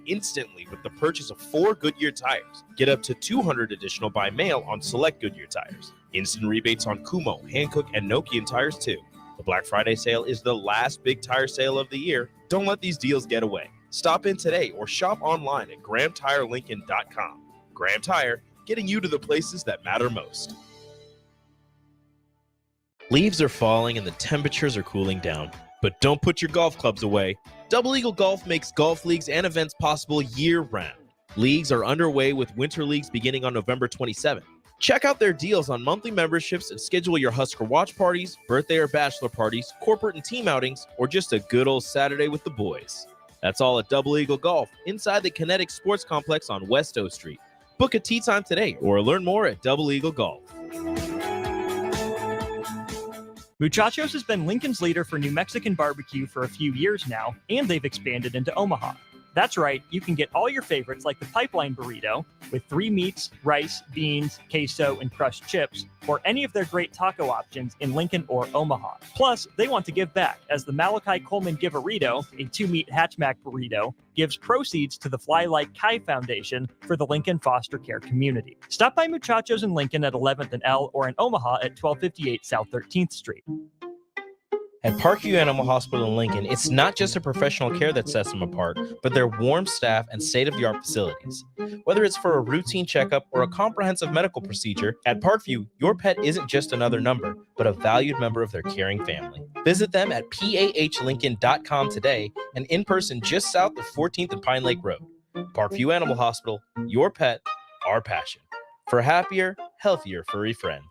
instantly with the purchase of 4 Goodyear tires. Get up to $200 additional by mail on select Goodyear tires. Instant rebates on Kumho, Hankook, and Nokian tires too. The Black Friday sale is the last big tire sale of the year. Don't let these deals get away. Stop in today or shop online at GrahamTireLincoln.com. Graham Tire, getting you to the places that matter most. Leaves are falling and the temperatures are cooling down. But don't put your golf clubs away. Double Eagle Golf makes golf leagues and events possible year-round. Leagues are underway with winter leagues beginning on November 27th. Check out their deals on monthly memberships and schedule your Husker watch parties, birthday or bachelor parties, corporate and team outings, or just a good old Saturday with the boys. That's all at Double Eagle Golf inside the Kinetic Sports Complex on West O Street. Book a tee time today or learn more at Double Eagle Golf. Muchachos has been Lincoln's leader for New Mexican barbecue for a few years now, and they've expanded into Omaha. That's right, you can get all your favorites like the pipeline burrito with 3 meats, rice, beans, queso, and crushed chips, or any of their great taco options in Lincoln or Omaha. Plus, they want to give back, as the Malachi Coleman Give-A-Rito, a 2-meat hatchback burrito, gives proceeds to the Fly Like Kai Foundation for the Lincoln foster care community. Stop by Muchachos in Lincoln at 11th and L or in Omaha at 1258 South 13th Street. At Parkview Animal Hospital in Lincoln, it's not just the professional care that sets them apart, but their warm staff and state-of-the-art facilities. Whether it's for a routine checkup or a comprehensive medical procedure, at Parkview, your pet isn't just another number, but a valued member of their caring family. Visit them at pahlincoln.com today and in person just south of 14th and Pine Lake Road. Parkview Animal Hospital, your pet, our passion. For happier, healthier furry friends.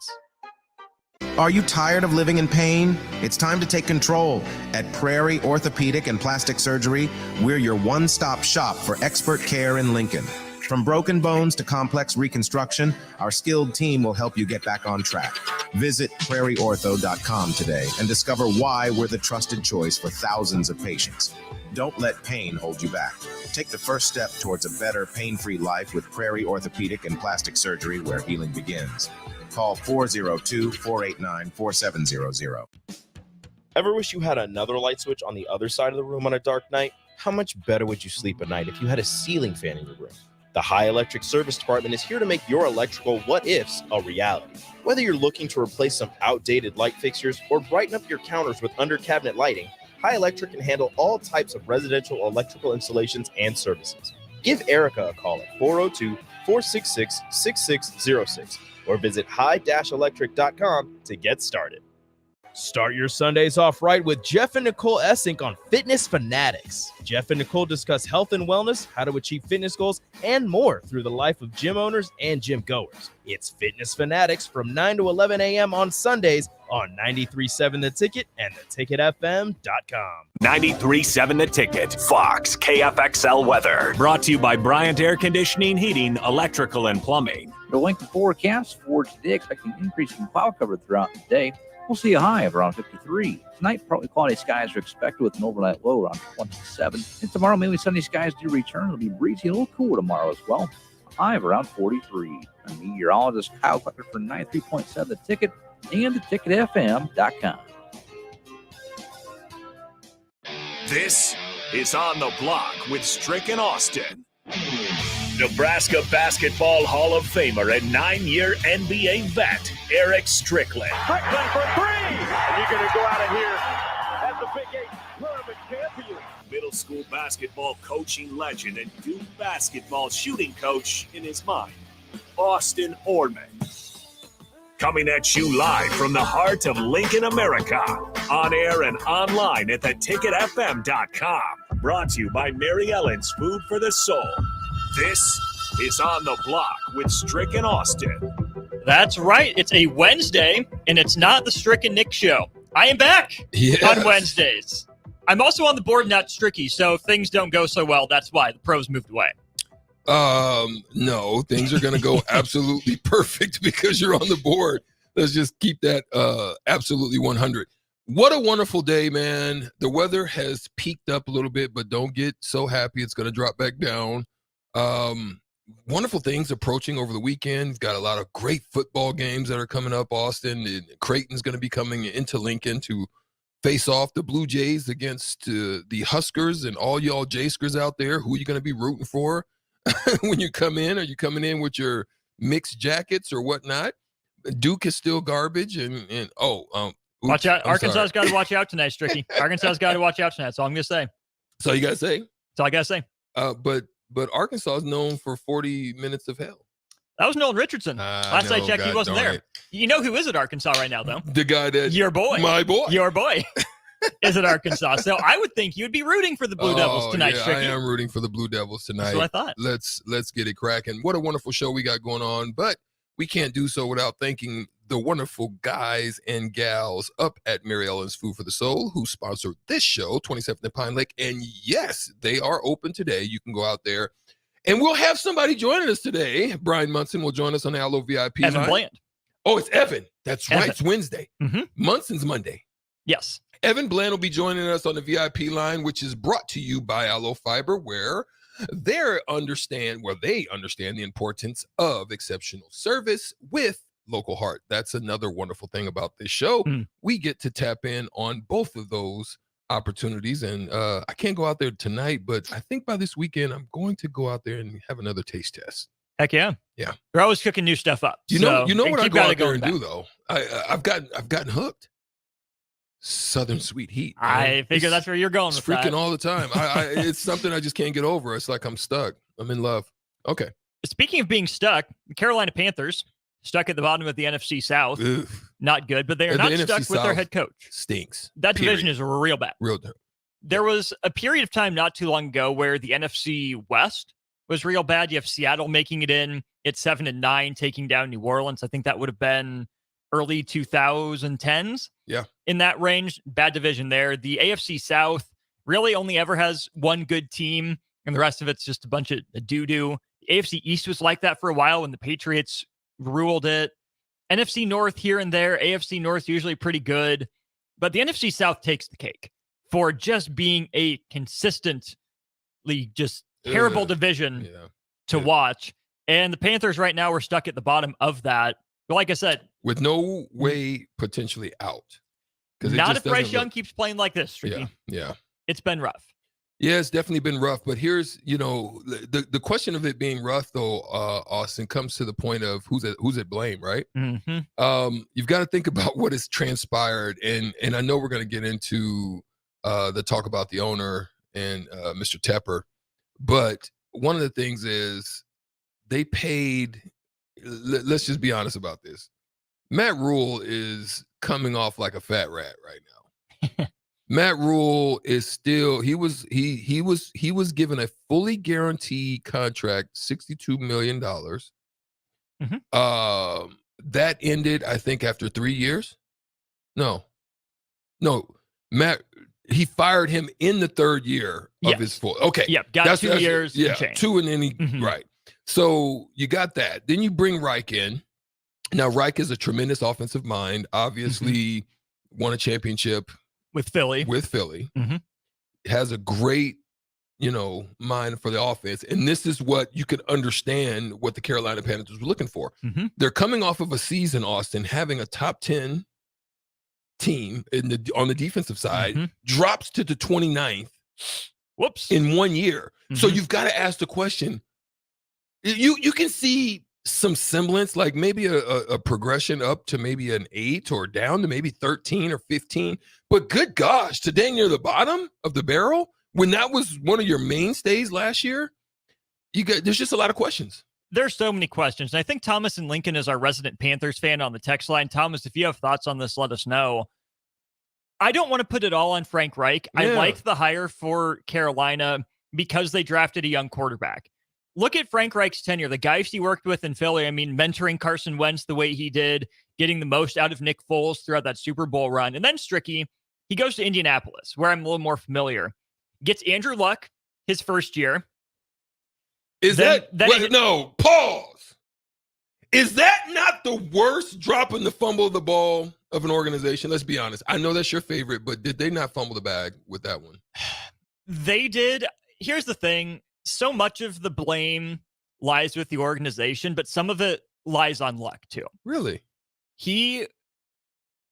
Are you tired of living in pain? It's time to take control. At Prairie Orthopedic and Plastic Surgery, we're your one-stop shop for expert care in Lincoln. From broken bones to complex reconstruction, our skilled team will help you get back on track. Visit prairieortho.com today and discover why we're the trusted choice for thousands of patients. Don't let pain hold you back. Take the first step towards a better, pain-free life with Prairie Orthopedic and Plastic Surgery, where healing begins. Call 402-489-4700. Ever wish you had another light switch on the other side of the room on a dark night? How much better would you sleep at night if you had a ceiling fan in your room? The High Electric Service Department is here to make your electrical what-ifs a reality. Whether you're looking to replace some outdated light fixtures or brighten up your counters with under-cabinet lighting, High Electric can handle all types of residential electrical installations and services. Give Erica a call at 402-466-6606 or visit high-electric.com to get started. Start your Sundays off right with Jeff and Nicole Essink on Fitness Fanatics. Jeff and Nicole discuss health and wellness, how to achieve fitness goals, and more through the life of gym owners and gym goers. It's Fitness Fanatics from 9 to 11 a.m. on Sundays on 93.7 The Ticket and theticketfm.com. 93.7 The Ticket, Fox, KFXL weather. Brought to you by Bryant Air Conditioning, Heating, Electrical, and Plumbing. The Lincoln forecast for today, expecting increasing cloud cover throughout the day. We'll see a high of around 53. Tonight, partly cloudy skies are expected with an overnight low around 27. And tomorrow, mainly sunny skies do return. It'll be breezy, a little cooler tomorrow as well. A high of around 43. I'm meteorologist Kyle Clucker for 93.7 The Ticket and theticketfm.com. This is On the Block with Strick and Austin. Nebraska Basketball Hall of Famer and 9-year NBA vet, Erick Strickland. Strickland for 3! And you're going to go out of here as the Big 8 tournament champion. Middle school basketball coaching legend and Duke basketball shooting coach in his mind, Austin Orman. Coming at you live from the heart of Lincoln, America. On air and online at theticketfm.com. Brought to you by Mary Ellen's Food for the Soul. This is On the Block with Strick and Austin. That's right. It's a Wednesday, and it's not the Strick and Nick show. I am back on Wednesdays. I'm also on the board, not Stricky, so if things don't go so well, that's why. The pros moved away. No, things are going to go absolutely perfect because you're on the board. Let's just keep that absolutely 100. What a wonderful day, man. The weather has peaked up a little bit, but don't get so happy it's going to drop back down. Wonderful things approaching over the weekend. Got a lot of great football games that are coming up, Austin. And Creighton's going to be coming into Lincoln to face off the Blue Jays against the Huskers, and all y'all Jayskers out there, who are you going to be rooting for when you come in? Are you coming in with your mixed jackets or whatnot? Duke is still garbage, watch out. I'm Arkansas's got to watch out tonight, Stricky. Arkansas's got to watch out tonight. That's all I'm going to say. So you got to say? That's all I got to say. But Arkansas is known for 40 minutes of hell. That was Nolan Richardson. Last I checked, he wasn't there. You know who is at Arkansas right now, though? The guy that... Your boy. My boy. Your boy is at Arkansas. So I would think you would be rooting for the Blue Devils tonight, yeah, Stricky. I am rooting for the Blue Devils tonight. That's what I thought. Let's get it cracking. What a wonderful show we got going on. But we can't do so without thanking the wonderful guys and gals up at Mary Ellen's Food for the Soul who sponsored this show, 27th and Pine Lake. And yes, they are open today. You can go out there. And we'll have somebody joining us today. Brian Munson will join us on the Allo VIP Evan line. Bland. Oh, it's Evan. That's Evan. right. It's Wednesday. Mm-hmm. Munson's Monday. Yes. Evan Bland will be joining us on the VIP line, which is brought to you by Allo Fiber, where they understand the importance of exceptional service with local heart. That's another wonderful thing about this show. We get to tap in on both of those opportunities, and I can't go out there tonight, but I think by this weekend I'm going to go out there and have another taste test. Heck yeah. They're always cooking new stuff up. You know what I go out there and back. do though? I've gotten hooked. Southern sweet heat. I figure that's where you're going It's with freaking that. all the time. It's something I just can't get over. It's like I'm stuck. I'm in love. Okay. Speaking of being stuck, the Carolina Panthers stuck at the bottom of the NFC South. Ugh. Not good, but they are The not NFC stuck with their South head coach. Stinks. That Period. division is real bad. Real. There was a period of time not too long ago where the NFC West was real bad. You have Seattle making it in at 7-9, taking down New Orleans. I think that would have been early 2010s. Yeah. In that range, bad division there. The AFC South really only ever has one good team, and the rest of it's just a bunch of doo-doo. The AFC East was like that for a while when the Patriots ruled it. NFC North here and there. AFC North usually pretty good. But the NFC South takes the cake for just being a consistently just terrible division to watch. And the Panthers right now are stuck at the bottom of that. But like I said, with no way potentially out. Not if Bryce Young keeps playing like this, Ricky. Yeah. It's been rough. Yeah, it's definitely been rough. But here's, the question of it being rough, though, Austin, comes to the point of who's at blame, right? Mm-hmm. You've got to think about what has transpired. And I know we're going to get into the talk about the owner and Mr. Tepper. But one of the things is they paid, let's just be honest about this. Matt Rule is coming off like a fat rat right now. Matt Rule is still, he was given a fully guaranteed contract, $62 million. Mm-hmm. That ended, I think, after 3 years. No, Matt, he fired him in the third year of his full. Okay. Yep. Got 2 years. Yeah. And change. 2 and then he, right. So you got that. Then you bring Reich in. Now, Reich is a tremendous offensive mind, obviously won a championship with Philly. Mm-hmm. Has a great, mind for the offense. And this is what you could understand what the Carolina Panthers were looking for. Mm-hmm. They're coming off of a season, Austin, having a top 10 team on the defensive side, drops to the 29th. Whoops. In 1 year. So you've got to ask the question. You can see some semblance, like maybe a progression up to maybe an 8 or down to maybe 13 or 15. But good gosh, today near the bottom of the barrel, when that was one of your mainstays last year, there's just a lot of questions. There's so many questions. And I think Thomas in Lincoln is our resident Panthers fan on the text line. Thomas, if you have thoughts on this, let us know. I don't want to put it all on Frank Reich. I liked the hire for Carolina because they drafted a young quarterback. Look at Frank Reich's tenure, the guys he worked with in Philly. I mean, mentoring Carson Wentz the way he did, getting the most out of Nick Foles throughout that Super Bowl run. And then Stricky, he goes to Indianapolis, where I'm a little more familiar. Gets Andrew Luck his first year. No, pause. Is that not the worst dropping the fumble of the ball of an organization? Let's be honest. I know that's your favorite, but did they not fumble the bag with that one? They did. Here's the thing. So much of the blame lies with the organization, but some of it lies on Luck too. Really?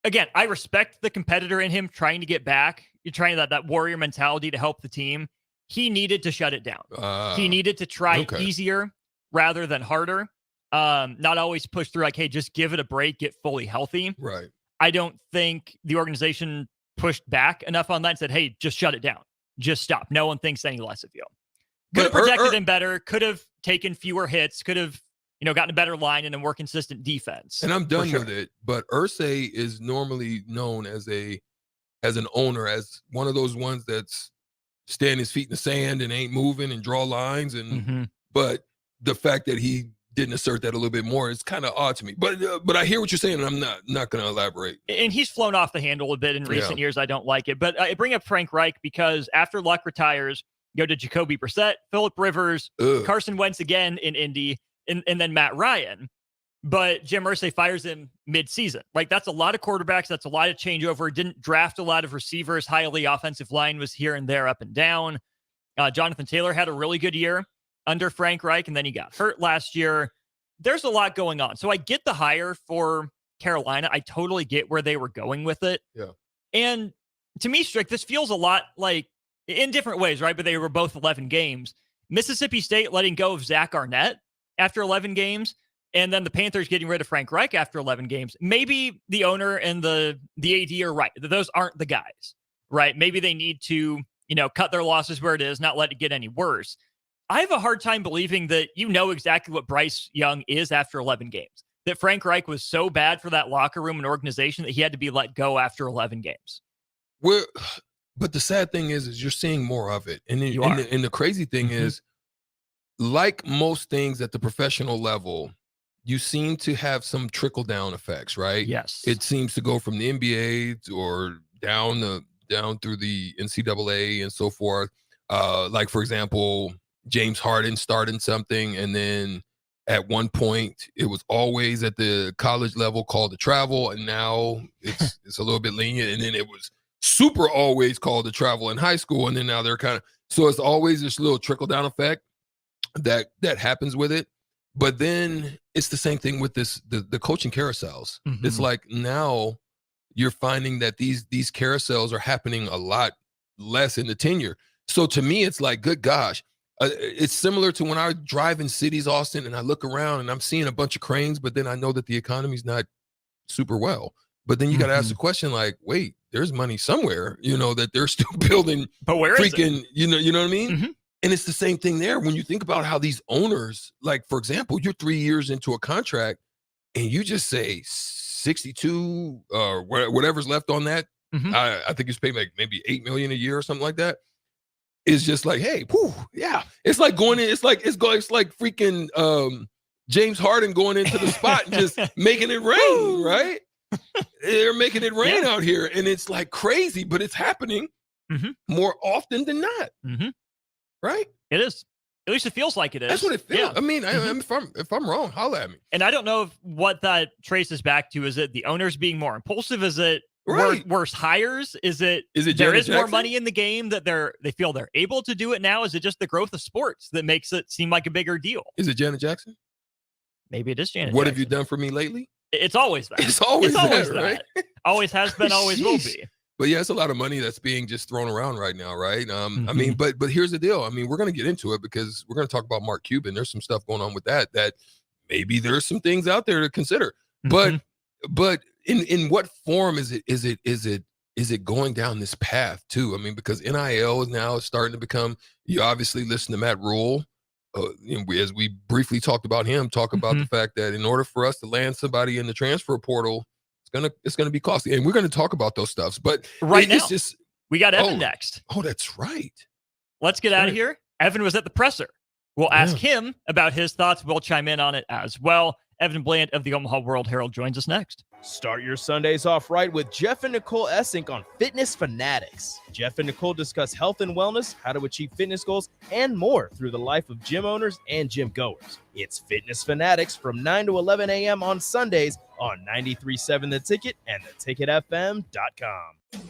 again, I respect the competitor in him trying to get back. You're trying that warrior mentality to help the team. He needed to shut it down. He needed to try easier rather than harder. Not always push through like, hey, just give it a break, get fully healthy. Right. I don't think the organization pushed back enough on that and said, hey, just shut it down. Just stop. No one thinks any less of you. Could have protected him better, could have taken fewer hits, could have, gotten a better line and a more consistent defense. And I'm done with it. But Irsay is normally known as an owner, as one of those ones that's stand his feet in the sand and ain't moving and draw lines. And but the fact that he didn't assert that a little bit more is kind of odd to me. But I hear what you're saying, and I'm not going to elaborate. And he's flown off the handle a bit in recent years. I don't like it. But I bring up Frank Reich because after Luck retires, go to Jacoby Brissett, Phillip Rivers, Carson Wentz again in Indy, and then Matt Ryan. But Jim Irsay fires him mid-season. Like, that's a lot of quarterbacks. That's a lot of changeover. Didn't draft a lot of receivers. Highly offensive line was here and there, up and down. Jonathan Taylor had a really good year under Frank Reich, and then he got hurt last year. There's a lot going on. So I get the hire for Carolina. I totally get where they were going with it. Yeah. And to me, Strick, this feels a lot like, in different ways, right? But they were both 11 games. Mississippi State letting go of Zach Arnett after 11 games, and then the Panthers getting rid of Frank Reich after 11 games. Maybe the owner and the AD are right. Those aren't the guys, right? Maybe they need to, cut their losses where it is, not let it get any worse. I have a hard time believing that exactly what Bryce Young is after 11 games, that Frank Reich was so bad for that locker room and organization that he had to be let go after 11 games. But the sad thing is you're seeing more of it. And the crazy thing is, like most things at the professional level, you seem to have some trickle-down effects, right? Yes. It seems to go from the NBA or down through the NCAA and so forth. Like, for example, James Harden starting something, and then at one point it was always at the college level called the travel, and now it's a little bit lenient, and then it was super always called the travel in high school, and then now they're kind of, so it's always this little trickle-down effect that happens with it. But then it's the same thing with the coaching carousels. It's like now you're finding that these carousels are happening a lot less in the tenure. So to me, it's like, good gosh, it's similar to when I drive in cities, Austin, and I look around and I'm seeing a bunch of cranes, but then I know that the economy's not super well. But then you got to ask the question, like, wait, there's money somewhere, that they're still building. But where freaking, is it? You know what I mean? And it's the same thing there when you think about how these owners, like, for example, you're 3 years into a contract and you just say 62 or whatever's left on that. I think it's paid like maybe $8 million a year or something like that. It's just like, hey, whew, yeah. It's like going in. It's like freaking James Harden going into the spot and just making it rain, right? They're making it rain out here, and it's like crazy, but it's happening more often than not. Right? It is. At least it feels like it is. That's what it feels. Yeah. I mean, if I'm wrong, holla at me. And I don't know what that traces back to. Is it the owners being more impulsive? Is it worse hires? Is it there is more money in the game that they feel they're able to do it now? Is it just the growth of sports that makes it seem like a bigger deal? Is it Janet Jackson? Maybe it is Janet What Jackson. have you done for me lately? It's always that. It's always that, right? Always has been, always will be. But yeah, it's a lot of money that's being just thrown around right now, right? I mean, but here's the deal. I mean, we're going to get into it because we're going to talk about Mark Cuban. There's some stuff going on with that maybe there's some things out there to consider. But in what form is it going down this path too? I mean, because NIL is now starting to become. You obviously listen to Matt Rule, as we briefly talked about him. Talk about the fact that in order for us to land somebody in the transfer portal, it's gonna be costly, and we're gonna talk about those stuffs. But now, we got Evan next. Oh, that's right. Let's get out of here. Evan was at the presser. We'll ask him about his thoughts. We'll chime in on it as well. Evan Bland of the Omaha World Herald joins us next. Start your Sundays off right with Jeff and Nicole Essink on Fitness Fanatics. Jeff and Nicole discuss health and wellness, how to achieve fitness goals, and more through the life of gym owners and gym goers. It's Fitness Fanatics from 9 to 11 a.m. on Sundays on 93.7 The Ticket and theticketfm.com.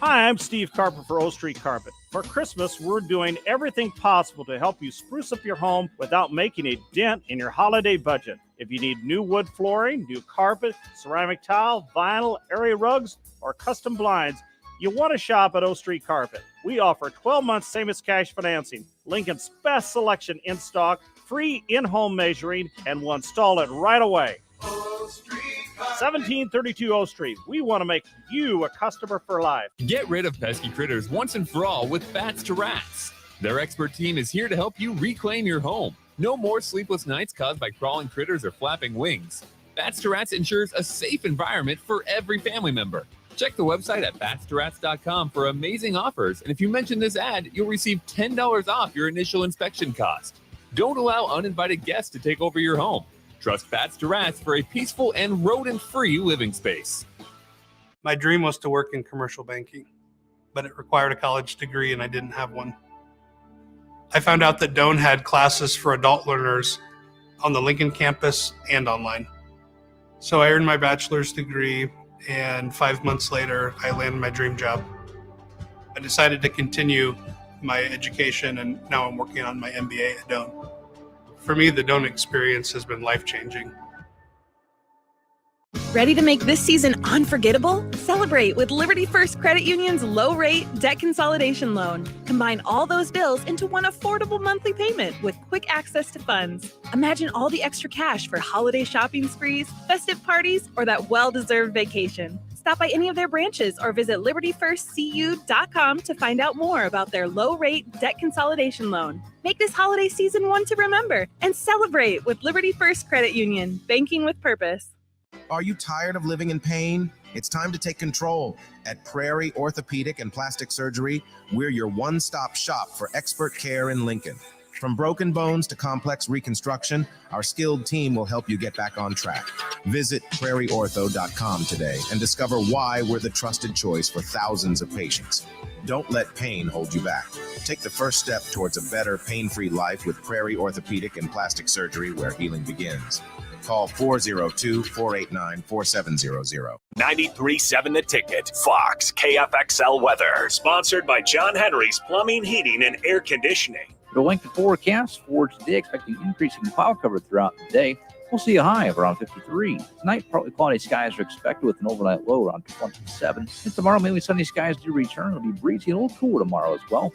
Hi, I'm Steve Carper for O Street Carpet. For Christmas, we're doing everything possible to help you spruce up your home without making a dent in your holiday budget. If you need new wood flooring, new carpet, ceramic tile, vinyl, area rugs, or custom blinds, you want to shop at O Street Carpet. We offer 12-month same-as-cash financing, Lincoln's best selection in stock, free in-home measuring, and we'll install it right away. 1732 O Street. We want to make you a customer for life. Get rid of pesky critters once and for all with Bats to Rats. Their expert team is here to help you reclaim your home. No more sleepless nights caused by crawling critters or flapping wings. Bats to Rats ensures a safe environment for every family member. Check the website at batstorats.com for amazing offers, and if you mention this ad, you'll receive $10 off your initial inspection cost. Don't allow uninvited guests to take over your home. Trust Bats to Rats for a peaceful and rodent-free living space. My dream was to work in commercial banking, but it required a college degree and I didn't have one. I found out that Doane had classes for adult learners on the Lincoln campus and online. So I earned my bachelor's degree, and 5 months later, I landed my dream job. I decided to continue my education, and now I'm working on my MBA at Doane. For me, the Doane experience has been life-changing. Ready to make this season unforgettable? Celebrate with Liberty First Credit Union's low-rate debt consolidation loan. Combine all those bills into one affordable monthly payment with quick access to funds. Imagine all the extra cash for holiday shopping sprees, festive parties, or that well-deserved vacation. Stop by any of their branches or visit libertyfirstcu.com to find out more about their low-rate debt consolidation loan. Make this holiday season one to remember and celebrate with Liberty First Credit Union, banking with purpose. Are you tired of living in pain? It's time to take control. At Prairie Orthopedic and Plastic Surgery, we're your one-stop shop for expert care in Lincoln. From broken bones to complex reconstruction, our skilled team will help you get back on track. Visit prairieortho.com today and discover why we're the trusted choice for thousands of patients. Don't let pain hold you back. Take the first step towards a better, pain-free life with Prairie Orthopedic and Plastic Surgery, where healing begins. Call 402-489-4700. 93.7 The Ticket. Fox KFXL weather. Sponsored by John Henry's Plumbing, Heating, and Air Conditioning. The Lincoln forecast for today, expecting increasing cloud cover throughout the day. We'll see a high of around 53. Tonight, partly cloudy skies are expected with an overnight low around 27. And tomorrow, mainly sunny skies do return. It'll be breezy and a little cooler tomorrow as well.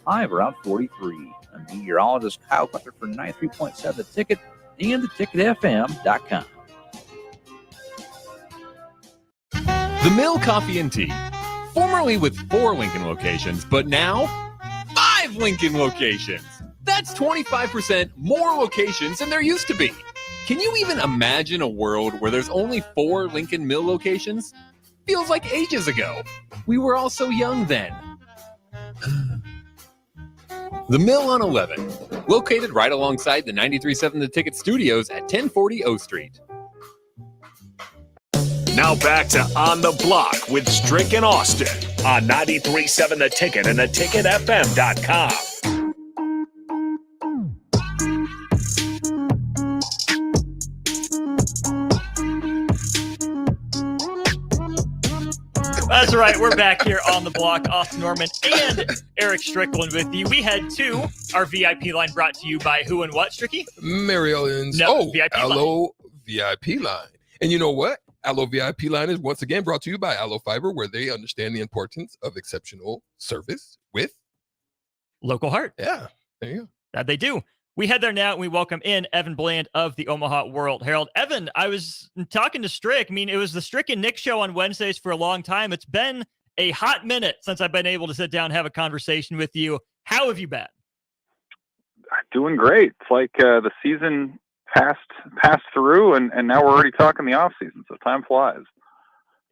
A high of around 43. I'm meteorologist Kyle Hunter for 93.7 The Ticket and theticketfm.com. The Mill Coffee and Tea, formerly with 4 Lincoln locations, but now 5 Lincoln locations. That's 25% more locations than there used to be. Can you even imagine a world where there's only 4 Lincoln Mill locations? Feels like ages ago. We were all so young then. The Mill on 11, located right alongside the 93.7 The Ticket studios at 1040 O Street. Now back to On the Block with Strick and Austin on 93.7 The Ticket and theticketfm.com. That's right. We're back here on the block. Austin Norman and Erick Strickland with you. We had two. Our VIP line brought to you by who and what, Stricky? Mary Ellen's VIP Allo VIP line. And you know what? Allo VIP line is once again brought to you by Allo Fiber, where they understand the importance of exceptional service with local heart. Yeah, there you go. That they do. We head there now, and we welcome in Evan Bland of the Omaha World Herald. Evan, I was talking to Strick. I mean, it was the Strick and Nick show on Wednesdays for a long time. It's been a hot minute since I've been able to sit down and have a conversation with you. How have you been? Doing great. It's like the season passed through, and now we're already talking the off season, so time flies.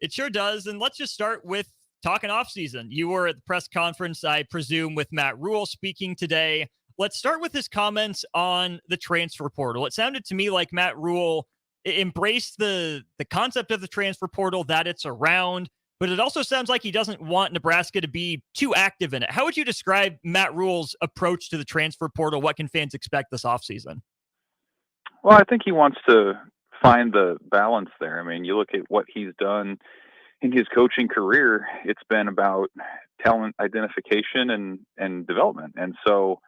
It sure does. And let's just start with talking off season. You were at the press conference, I presume, with Matt Rule speaking today. Let's start with his comments on the transfer portal. It sounded to me like Matt Rule embraced the concept of the transfer portal, that it's around, but it also sounds like he doesn't want Nebraska to be too active in it. How would you describe Matt Rule's approach to the transfer portal? What can fans expect this offseason? Well, I think he wants to find the balance there. I mean, you look at what he's done in his coaching career, it's been about talent identification and development. And so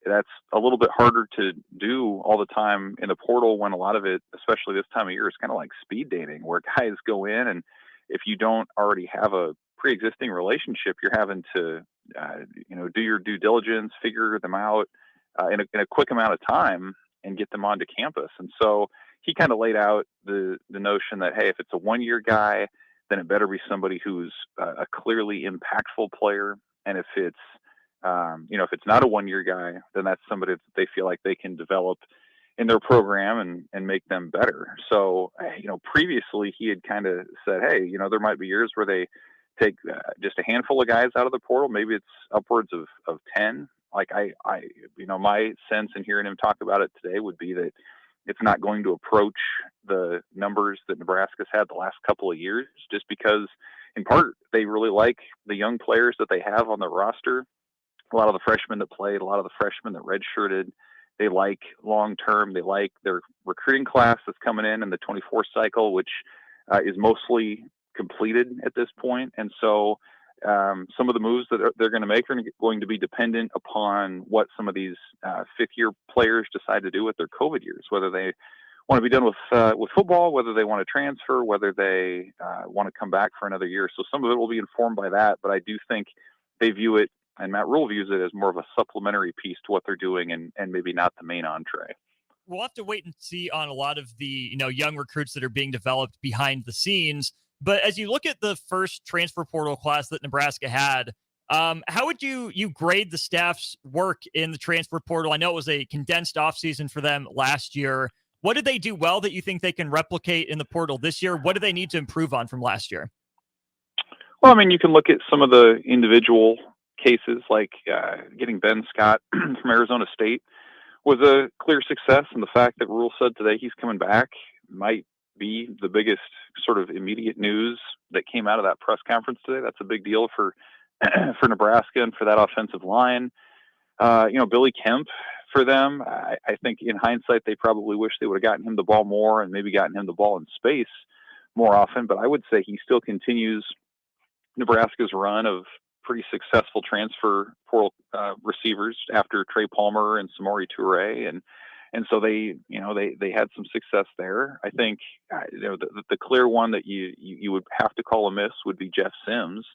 that's a little bit harder to do all the time in the portal when a lot of it, especially this time of year, is kind of like speed dating, where guys go in, and if you don't already have a pre-existing relationship, you're having to, do your due diligence, figure them out in a quick amount of time and get them onto campus. And so he kind of laid out the notion that, hey, if it's a one-year guy, then it better be somebody who's a clearly impactful player. And if it's if it's not a one-year guy, then that's somebody that they feel like they can develop in their program and make them better. So, previously he had kind of said, hey, there might be years where they take just a handful of guys out of the portal. Maybe it's upwards of 10. Like my sense in hearing him talk about it today would be that it's not going to approach the numbers that Nebraska's had the last couple of years, just because in part they really like the young players that they have on the roster. A lot of the freshmen that played, a lot of the freshmen that redshirted, they like long-term. They like their recruiting class that's coming in the 24 cycle, which is mostly completed at this point. And so some of the moves that they're going to make are going to be dependent upon what some of these fifth-year players decide to do with their COVID years, whether they want to be done with football, whether they want to transfer, whether they want to come back for another year. So some of it will be informed by that, but I do think they view it, and Matt Rule views it, as more of a supplementary piece to what they're doing and maybe not the main entree. We'll have to wait and see on a lot of the young recruits that are being developed behind the scenes. But as you look at the first transfer portal class that Nebraska had, how would you grade the staff's work in the transfer portal? I know it was a condensed offseason for them last year. What did they do well that you think they can replicate in the portal this year? What do they need to improve on from last year? Well, you can look at some of the individual cases, like getting Ben Scott from Arizona State was a clear success. And the fact that Rule said today he's coming back might be the biggest sort of immediate news that came out of that press conference today. That's a big deal for Nebraska and for that offensive line. Billy Kemp for them, I think in hindsight, they probably wish they would have gotten him the ball more and maybe gotten him the ball in space more often. But I would say he still continues Nebraska's run of pretty successful transfer portal receivers after Trey Palmer and Samori Toure. And so they had some success there. I think the clear one that you would have to call a miss would be Jeff Sims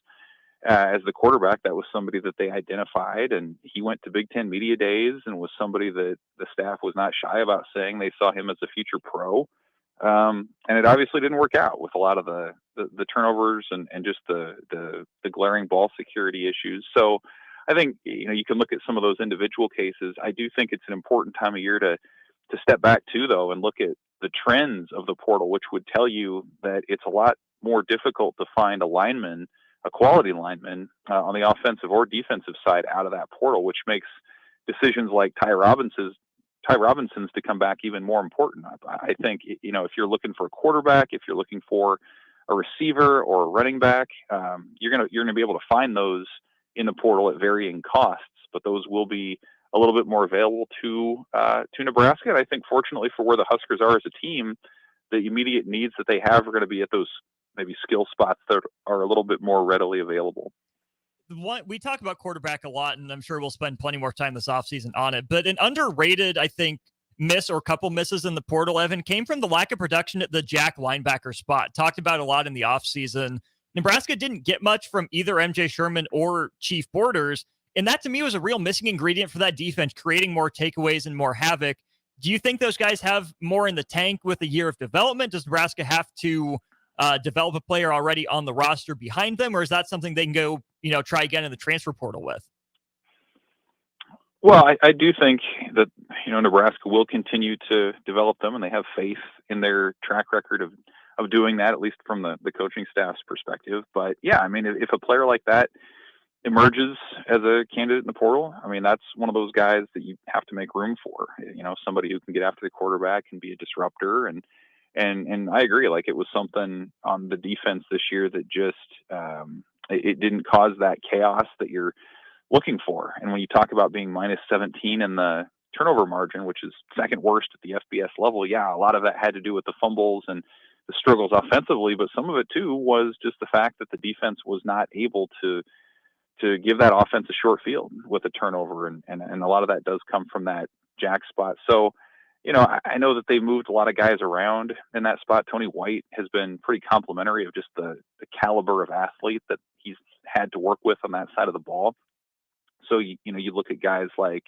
as the quarterback. That was somebody that they identified, and he went to Big Ten media days and was somebody that the staff was not shy about saying they saw him as a future pro. And it obviously didn't work out with a lot of the turnovers and just the glaring ball security issues. So I think, you can look at some of those individual cases. I do think it's an important time of year to step back too, though, and look at the trends of the portal, which would tell you that it's a lot more difficult to find a quality lineman on the offensive or defensive side out of that portal, which makes decisions like Ty Robinson's to come back even more important. I think, if you're looking for a quarterback, if you're looking for a receiver or a running back, you're gonna be able to find those in the portal at varying costs, but those will be a little bit more available to Nebraska. And I think, fortunately for where the Huskers are as a team, the immediate needs that they have are going to be at those maybe skill spots that are a little bit more readily available. We talk about quarterback a lot, and I'm sure we'll spend plenty more time this offseason on it, but an underrated, I think, miss or couple misses in the portal, Evan, came from the lack of production at the jack linebacker spot. Talked about a lot in the offseason. Nebraska didn't get much from either MJ Sherman or Chief Borders, and that to me was a real missing ingredient for that defense, creating more takeaways and more havoc. Do you think those guys have more in the tank with a year of development? Does Nebraska have to develop a player already on the roster behind them, or is that something they can go, try again in the transfer portal with? Well, I do think that, Nebraska will continue to develop them, and they have faith in their track record of doing that, at least from the coaching staff's perspective. But yeah, if a player like that emerges as a candidate in the portal, that's one of those guys that you have to make room for, somebody who can get after the quarterback and be a disruptor. And I agree, like, it was something on the defense this year that just, it didn't cause that chaos that you're looking for. And when you talk about being minus 17 in the turnover margin, which is second worst at the FBS level, yeah, a lot of that had to do with the fumbles and the struggles offensively, but some of it too was just the fact that the defense was not able to to give that offense a short field with a turnover, and a lot of that does come from that jack spot. So, I know that they moved a lot of guys around in that spot. Tony White has been pretty complimentary of just the caliber of athlete that he's had to work with on that side of the ball. So, you look at guys like,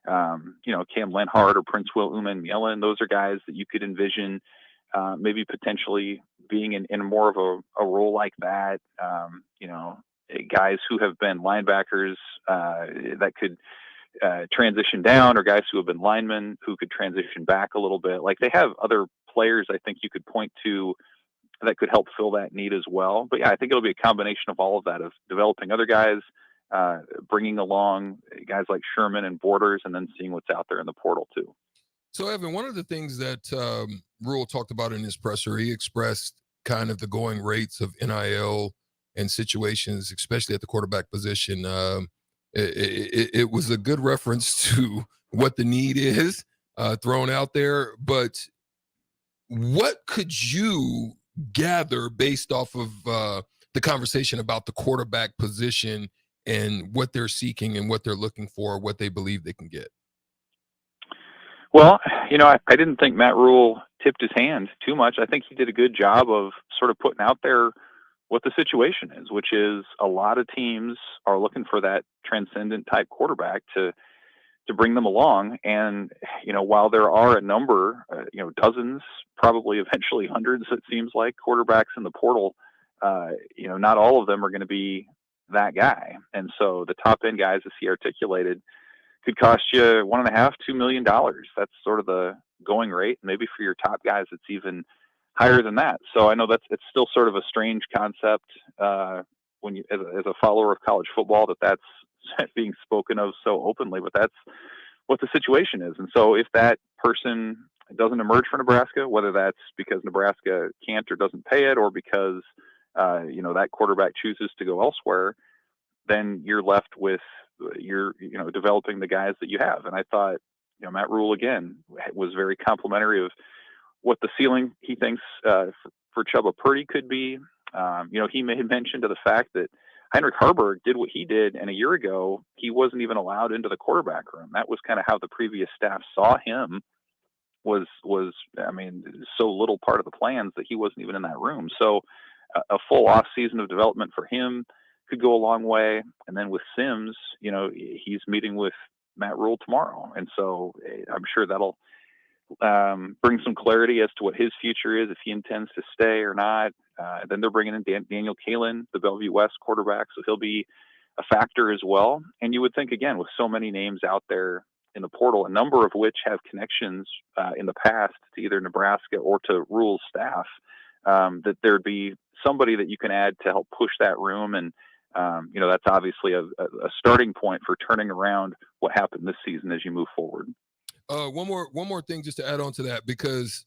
Cam Lenhart or Prince Will Uman-Mielen. Those are guys that you could envision maybe potentially being in more of a role like that. Guys who have been linebackers that could transition down, or guys who have been linemen who could transition back a little bit. Like, they have other players I think you could point to that could help fill that need as well. But yeah, I think it'll be a combination of all of that, of developing other guys, bringing along guys like Sherman and Borders, and then seeing what's out there in the portal too. So, Evan, one of the things that Rule talked about in his presser, he expressed kind of the going rates of NIL and situations, especially at the quarterback position. It was a good reference to what the need is thrown out there. But what could you gather based off of the conversation about the quarterback position and what they're seeking and what they're looking for, what they believe they can get? Well, I didn't think Matt Rule tipped his hand too much. I think he did a good job of sort of putting out there what the situation is, which is a lot of teams are looking for that transcendent type quarterback to bring them along. And, while there are a number, dozens, probably eventually hundreds, it seems like, quarterbacks in the portal, not all of them are going to be that guy. And so the top end guys, as he articulated, could cost you $1.5–2 million. That's sort of the going rate. Maybe for your top guys, it's even higher than that. So I know it's still sort of a strange concept when you, as a follower of college football, that's being spoken of so openly, but that's what the situation is. And so if that person doesn't emerge for Nebraska, whether that's because Nebraska can't or doesn't pay it, or because that quarterback chooses to go elsewhere, then you're left with developing the guys that you have. And I thought, Matt Rule again was very complimentary of what the ceiling he thinks for Chubba Purdy could be. He made mention to the fact that Heinrich Harburg did what he did, and a year ago he wasn't even allowed into the quarterback room. That was kind of how the previous staff saw him. Was so little part of the plans that he wasn't even in that room. So a full off season of development for him could go a long way. And then with Sims, he's meeting with Matt Rule tomorrow, and so I'm sure that'll bring some clarity as to what his future is, if he intends to stay or not. Then they're bringing in Daniel Kalen, the Bellevue West quarterback, so he'll be a factor as well. And you would think, again, with so many names out there in the portal, a number of which have connections in the past to either Nebraska or to Rule's staff, that there'd be somebody that you can add to help push that room. And that's obviously a starting point for turning around what happened this season as you move forward. One more thing just to add on to that, because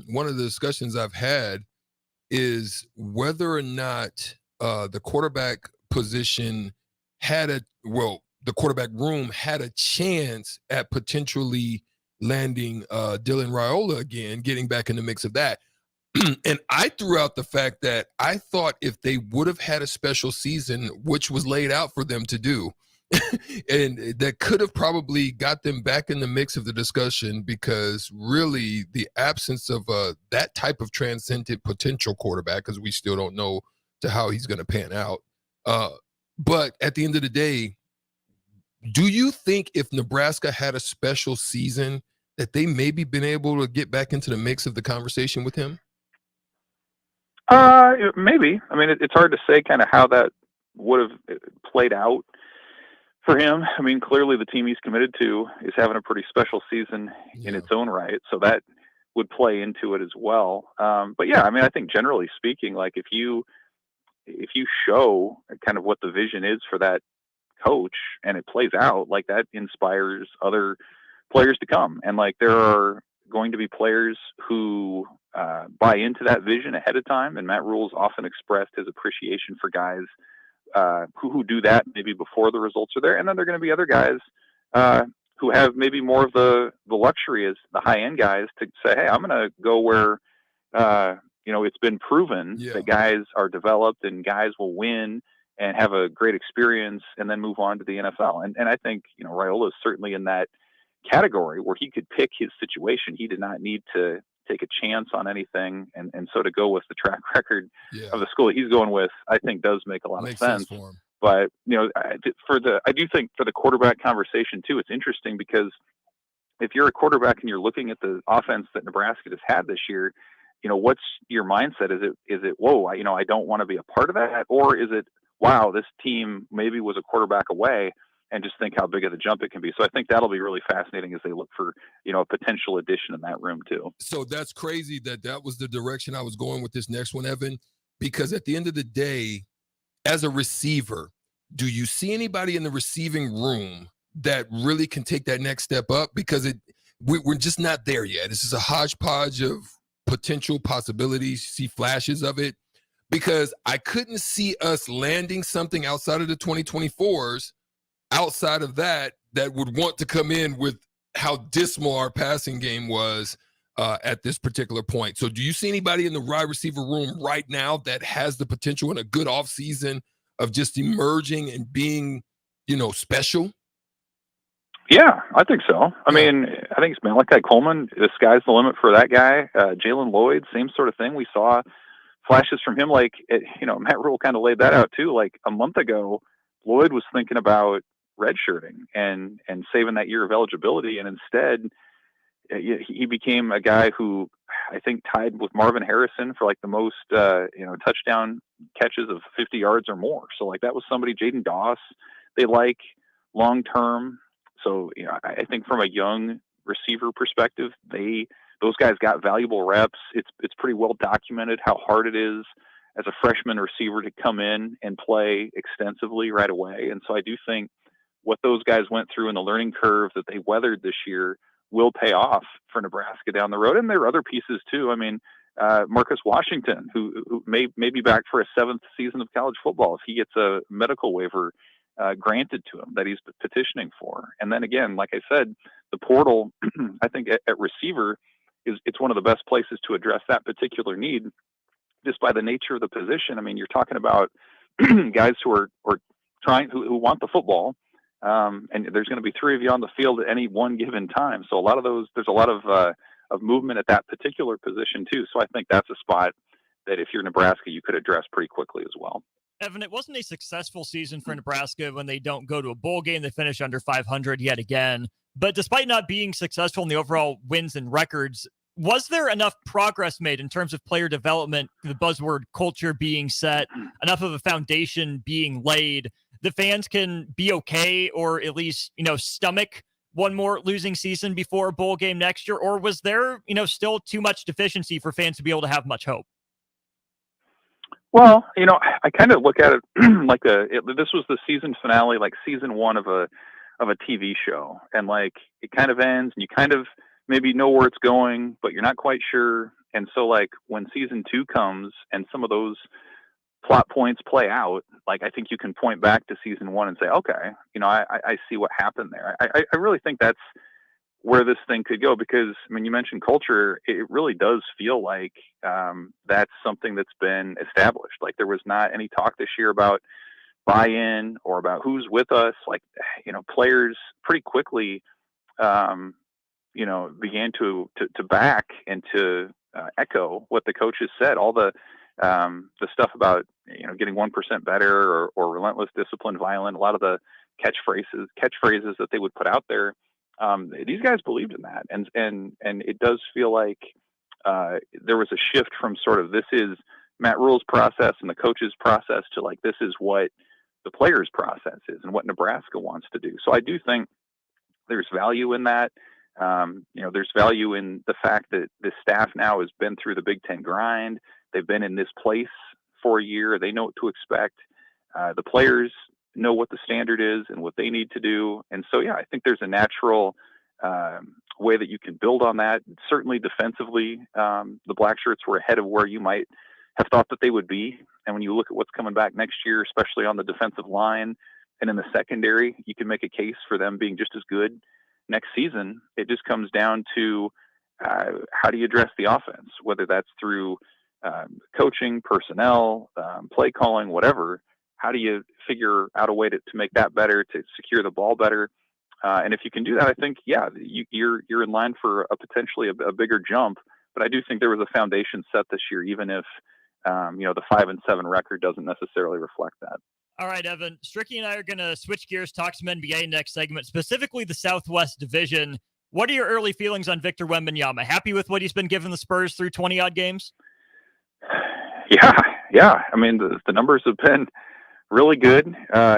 one of the discussions I've had is whether or not the quarterback position the quarterback room had a chance at potentially landing Dylan Raiola again, getting back in the mix of that. And I threw out the fact that I thought if they would have had a special season, which was laid out for them to do, and that could have probably got them back in the mix of the discussion, because really the absence of that type of transcendent potential quarterback, because we still don't know to how he's going to pan out. But at the end of the day, do you think if Nebraska had a special season that they maybe been able to get back into the mix of the conversation with him? Maybe. I mean, it's hard to say kind of how that would have played out for him. I mean, clearly the team he's committed to is having a pretty special season in its own right, so that would play into it as well. But yeah, I mean, I think generally speaking, like if you show kind of what the vision is for that coach and it plays out, like that inspires other players to come. And like there are going to be players who buy into that vision ahead of time. And Matt Rule's often expressed his appreciation for guys who do that maybe before the results are there. And then there are going to be other guys who have maybe more of the luxury as the high end guys to say, hey, I'm going to go where, it's been proven that guys are developed and guys will win and have a great experience and then move on to the NFL. And I think, Raiola is certainly in that category where he could pick his situation. He did not need to take a chance on anything. And so to go with the track record of the school that he's going with, I think does make a lot of sense. For him. But, I do think for the quarterback conversation too, it's interesting because if you're a quarterback and you're looking at the offense that Nebraska has had this year, what's your mindset? Is it, whoa, I don't want to be a part of that? Or is it, wow, this team maybe was a quarterback away, and just think how big of a jump it can be. So I think that'll be really fascinating as they look for, a potential addition in that room too. So that's crazy that was the direction I was going with this next one, Evan, because at the end of the day, as a receiver, do you see anybody in the receiving room that really can take that next step up? Because we're just not there yet. This is a hodgepodge of potential possibilities, see flashes of it, because I couldn't see us landing something outside of the 2024s, outside of that would want to come in with how dismal our passing game was at this particular point. So do you see anybody in the wide receiver room right now that has the potential in a good offseason of just emerging and being, special? Yeah, I think so. I mean, I think it's Malachi Coleman. The sky's the limit for that guy. Jalen Lloyd, same sort of thing. We saw flashes from him. Like, Matt Rule kind of laid that out too. Like a month ago, Lloyd was thinking about redshirting and saving that year of eligibility. And instead, he became a guy who I think tied with Marvin Harrison for like the most, touchdown catches of 50 yards or more. So like that was somebody, Jaden Doss, they like long-term. So, I think from a young receiver perspective, those guys got valuable reps. It's pretty well documented how hard it is as a freshman receiver to come in and play extensively right away. And so I do think what those guys went through in the learning curve that they weathered this year will pay off for Nebraska down the road. And there are other pieces too. I mean, Marcus Washington, who may be back for a 7th season of college football if he gets a medical waiver granted to him that he's petitioning for. And then again, like I said, the portal, I think at receiver it's one of the best places to address that particular need just by the nature of the position. I mean, you're talking about guys who are who want the football. And there's going to be 3 of you on the field at any one given time. So there's a lot of movement at that particular position too. So I think that's a spot that if you're Nebraska, you could address pretty quickly as well. Evan, it wasn't a successful season for Nebraska when they don't go to a bowl game. They finish under 500 yet again. But despite not being successful in the overall wins and records, was there enough progress made in terms of player development, the buzzword culture being set, enough of a foundation being laid, the fans can be okay or at least, stomach one more losing season before a bowl game next year? Or was there, still too much deficiency for fans to be able to have much hope? Well, I kind of look at it like this was the season finale, like season 1 of a TV show. And like, it kind of ends and you kind of maybe know where it's going, but you're not quite sure. And so like when season 2 comes and some of those plot points play out, like I think you can point back to season 1 and say, okay, I see what happened there. I really think that's where this thing could go, because I mean, you mentioned culture. It really does feel like that's something that's been established. Like there was not any talk this year about buy-in or about who's with us. Like, players pretty quickly, began to back and to echo what the coaches said. All the stuff about, getting 1% better or relentless, discipline, violent, a lot of the catchphrases that they would put out there. These guys believed in that. And it does feel like there was a shift from sort of, this is Matt Rule's process and the coach's process to like, this is what the player's process is and what Nebraska wants to do. So I do think there's value in that. There's value in the fact that this staff now has been through the Big Ten grind. They've been in this place for a year. They know what to expect. The players know what the standard is and what they need to do. And so, yeah, I think there's a natural way that you can build on that. Certainly defensively, the Black Shirts were ahead of where you might have thought that they would be. And when you look at what's coming back next year, especially on the defensive line and in the secondary, you can make a case for them being just as good next season. It just comes down to how do you address the offense, whether that's through coaching, personnel, play calling, whatever. how do you figure out a way to make that better, to secure the ball better? And if you can do that, I think, you're in line for potentially a bigger jump. But I do think there was a foundation set this year, even if the 5-7 record doesn't necessarily reflect that. All right, Evan. Stricky and I are going to switch gears, talk some NBA next segment, specifically the Southwest Division. What are your early feelings on Victor Wembanyama? Happy with what he's been giving the Spurs through 20-odd games? Yeah. I mean, the numbers have been really good.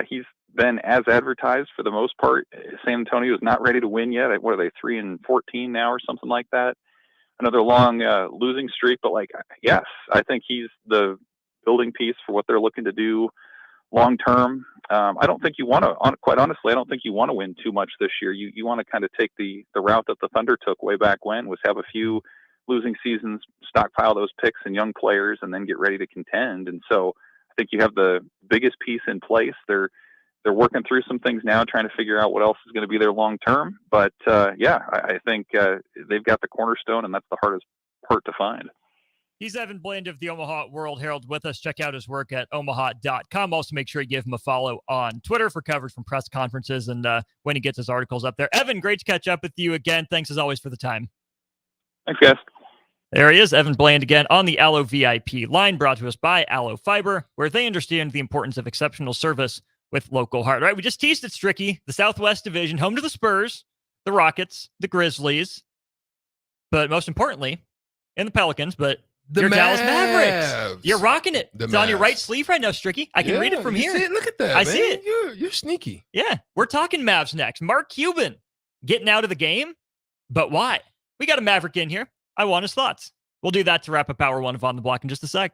He's been as advertised for the most part. San Antonio is not ready to win yet. What are they, 3-14 now or something like that? Another long losing streak. But, yes, I think he's the building piece for what they're looking to do long term. I don't think you want to, quite honestly, I don't think you want to win too much this year. You want to kind of take the route that the Thunder took way back when, was have a few losing seasons, stockpile those picks and young players, and then get ready to contend. And so I think you have the biggest piece in place. They're working through some things now, trying to figure out what else is going to be there long term. But I think they've got the cornerstone, and that's the hardest part to find. He's Evan Bland of the Omaha World Herald with us. Check out his work at omaha.com. Also, make sure you give him a follow on Twitter for coverage from press conferences and when he gets his articles up there. Evan, great to catch up with you again. Thanks, as always, for the time. Thanks, guys. There he is, Evan Bland again on the Allo VIP line, brought to us by Allo Fiber, where they understand the importance of exceptional service with local heart. All right, we just teased it, Stricky. The Southwest Division, home to the Spurs, the Rockets, the Grizzlies, but most importantly, and the Pelicans, but your Dallas Mavericks. You're rocking it. It's on your right sleeve right now, Stricky. I can read it from here. See it? Look at that, I man. see it. You're sneaky. Yeah, we're talking Mavs next. Mark Cuban getting out of the game, but why? We got a Maverick in here. I want his thoughts. We'll do that to wrap up Hour 1 of On the Block in just a sec.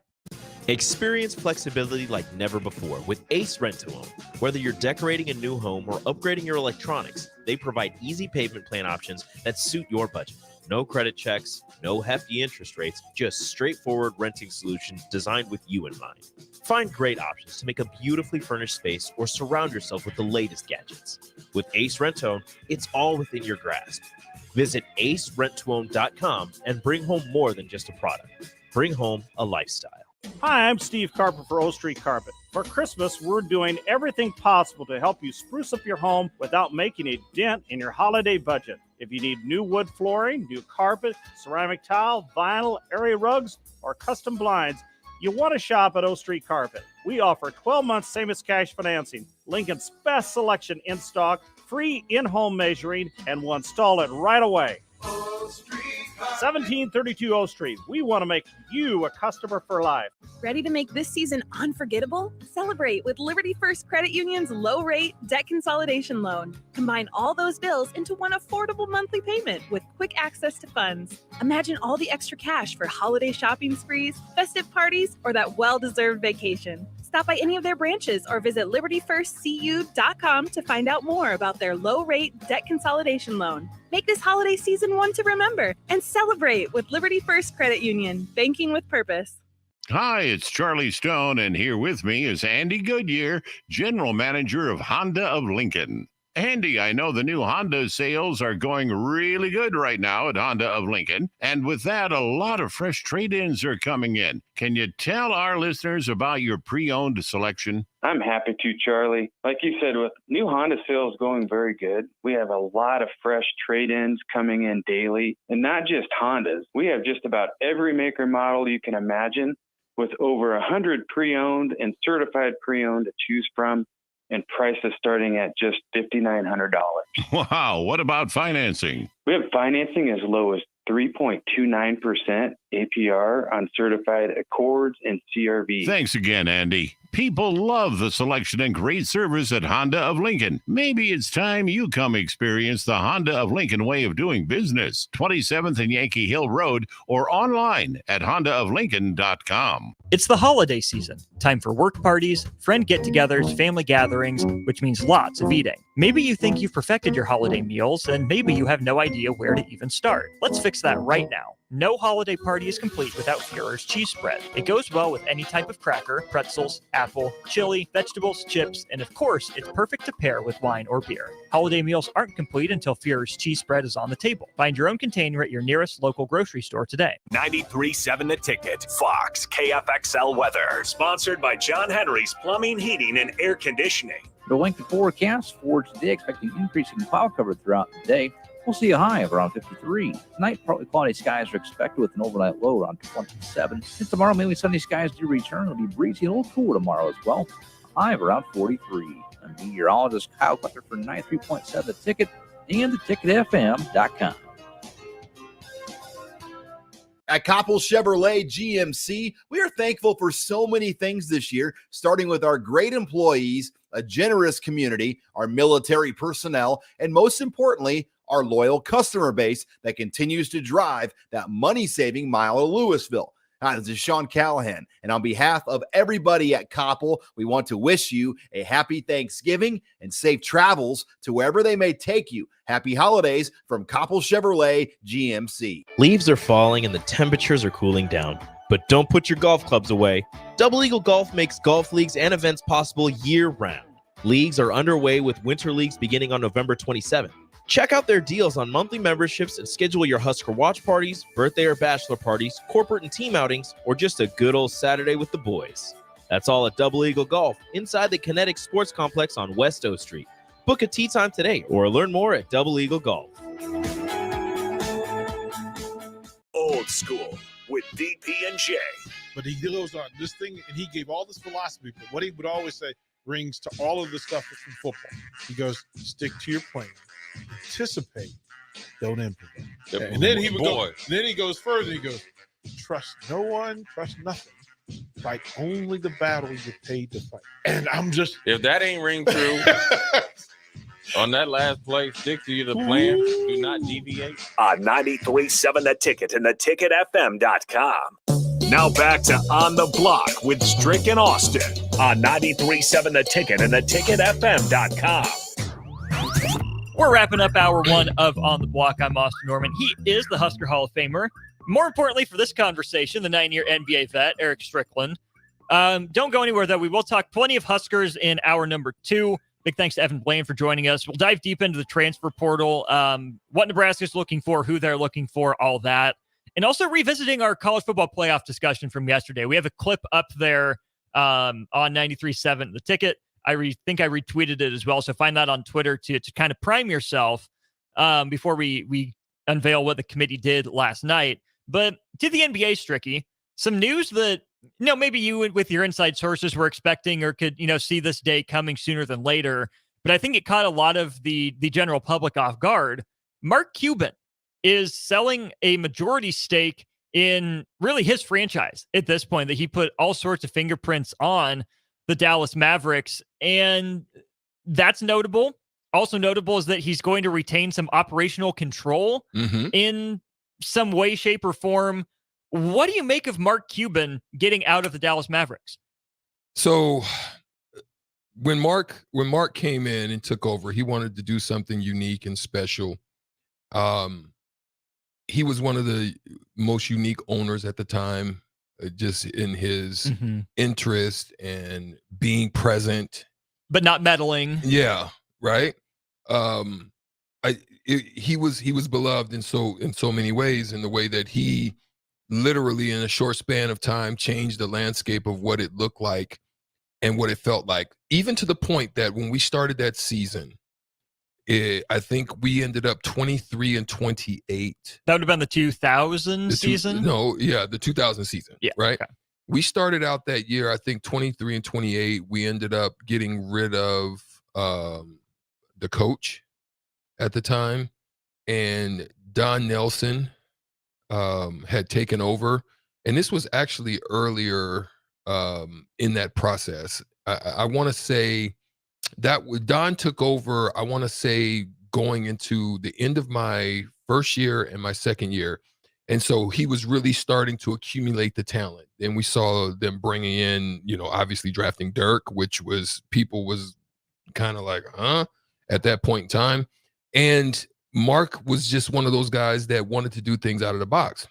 Experience flexibility like never before with Ace Rent-to-Own. Whether you're decorating a new home or upgrading your electronics, they provide easy payment plan options that suit your budget. No credit checks, no hefty interest rates, just straightforward renting solutions designed with you in mind. Find great options to make a beautifully furnished space or surround yourself with the latest gadgets. With Ace Rent-to-Own, it's all within your grasp. Visit acerentoown.com and bring home more than just a product. Bring home a lifestyle. Hi, I'm Steve Carper for O Street Carpet. For Christmas, we're doing everything possible to help you spruce up your home without making a dent in your holiday budget. If you need new wood flooring, new carpet, ceramic tile, vinyl, area rugs, or custom blinds, you want to shop at O Street Carpet. We offer 12-month same-as-cash financing, Lincoln's best selection in stock, free in-home measuring, and we'll install it right away. 1732 O Street. We want to make you a customer for life. Ready to make this season unforgettable? Celebrate with Liberty First Credit Union's low-rate debt consolidation loan. Combine all those bills into one affordable monthly payment with quick access to funds. Imagine all the extra cash for holiday shopping sprees, festive parties, or that well-deserved vacation. Stop by any of their branches or visit libertyfirstcu.com to find out more about their low-rate debt consolidation loan. Make this holiday season one to remember and celebrate with Liberty First Credit Union, banking with purpose. Hi, it's Charlie Stone, and here with me is Andy Goodyear, General Manager of Honda of Lincoln. Andy, I know the new Honda sales are going really good right now at Honda of Lincoln, and with that, a lot of fresh trade-ins are coming in. Can you tell our listeners about your pre-owned selection? I'm happy to, Charlie. Like you said, with new Honda sales going very good, we have a lot of fresh trade-ins coming in daily, and not just Hondas. We have just about every maker model you can imagine, with over 100 pre-owned and certified pre-owned to choose from, and prices starting at just $5,900. Wow, what about financing? We have financing as low as 3.29% APR on certified Accords and CRV. Thanks again, Andy. People love the selection and great service at Honda of Lincoln. Maybe it's time you come experience the Honda of Lincoln way of doing business. 27th and Yankee Hill Road or online at hondaoflincoln.com. It's the holiday season. Time for work parties, friend get-togethers, family gatherings, which means lots of eating. Maybe you think you've perfected your holiday meals, and maybe you have no idea where to even start. Let's fix that right now. No holiday party is complete without Führer's cheese spread. It goes well with any type of cracker, pretzels, apple, chili, vegetables, chips, and of course, it's perfect to pair with wine or beer. Holiday meals aren't complete until Führer's cheese spread is on the table. Find your own container at your nearest local grocery store today. 93.7 The Ticket, Fox, KFXL weather. Sponsored by John Henry's Plumbing, Heating, and Air Conditioning. The Lincoln forecast for today, expecting increasing cloud cover throughout the day. We'll see a high of around 53. Tonight, partly cloudy skies are expected with an overnight low around 27. And tomorrow, mainly sunny skies do return. It'll be breezy and a little cooler tomorrow as well. A high of around 43. I'm meteorologist Kyle Clutter for 93.7 The Ticket and theticketfm.com. At Koppel Chevrolet GMC, we are thankful for so many things this year, starting with our great employees, a generous community, our military personnel, and most importantly, our loyal customer base that continues to drive that money-saving mile of Louisville. Hi, this is Sean Callahan, and on behalf of everybody at Koppel, we want to wish you a happy Thanksgiving and safe travels to wherever they may take you. Happy holidays from Koppel Chevrolet GMC. Leaves are falling and the temperatures are cooling down. But don't put your golf clubs away. Double Eagle Golf makes golf leagues and events possible year-round. Leagues are underway with winter leagues beginning on November 27th. Check out their deals on monthly memberships and schedule your Husker watch parties, birthday or bachelor parties, corporate and team outings, or just a good old Saturday with the boys. That's all at Double Eagle Golf inside the Kinetic Sports Complex on West O Street. Book a tee time today or learn more at Double Eagle Golf. Old School with DP and J. But he goes on this thing, and he gave all this philosophy, but what he would always say rings to all of the stuff from football. He goes, stick to your plan. Anticipate, don't improvise. And then he would go. Then he goes further. He goes, trust no one, trust nothing. Fight only the battle you're paid to fight. And I'm just, if that ain't ring true on that last play, stick to the plan. Do not deviate. On 93.7 The Ticket and theticketfm.com. Now back to On the Block with Strick and Austin on 93.7 The Ticket and theticketfm.com. We're wrapping up hour one of On the Block. I'm Austin Norman. He is the Husker Hall of Famer. More importantly for this conversation, the 9-year NBA vet, Erick Strickland. Don't go anywhere, though. We will talk plenty of Huskers in hour number 2. Big thanks to Evan Blaine for joining us. We'll dive deep into the transfer portal, what Nebraska's looking for, who they're looking for, all that. And also revisiting our college football playoff discussion from yesterday. We have a clip up there on 93.7 The Ticket. I think I retweeted it as well, so find that on Twitter to kind of prime yourself before we unveil what the committee did last night. But to the NBA, Stricky, some news that maybe you with your inside sources were expecting or could see this day coming sooner than later. But I think it caught a lot of the general public off guard. Mark Cuban is selling a majority stake in really his franchise at this point that he put all sorts of fingerprints on, the Dallas Mavericks. And that's notable. Also notable is that he's going to retain some operational control in some way, shape, or form. What do you make of Mark Cuban getting out of the Dallas Mavericks? So when Mark came in and took over, he wanted to do something unique and special. He was one of the most unique owners at the time, just in his interest and being present, but not meddling. Yeah, right. He was beloved in so many ways, in the way that he literally in a short span of time changed the landscape of what it looked like and what it felt like, even to the point that when we started that season, I think we ended up 23-28. That would have been the 2000 season? The 2000 season. Yeah. Right. Okay. We started out that year, I think 23-28. We ended up getting rid of the coach at the time, and Don Nelson had taken over. And this was actually earlier in that process. I want to say that Don took over, I want to say, going into the end of my first year and my second year. And so he was really starting to accumulate the talent. And we saw them bringing in, obviously drafting Dirk, which people was kind of like, at that point in time. And Mark was just one of those guys that wanted to do things out of the box.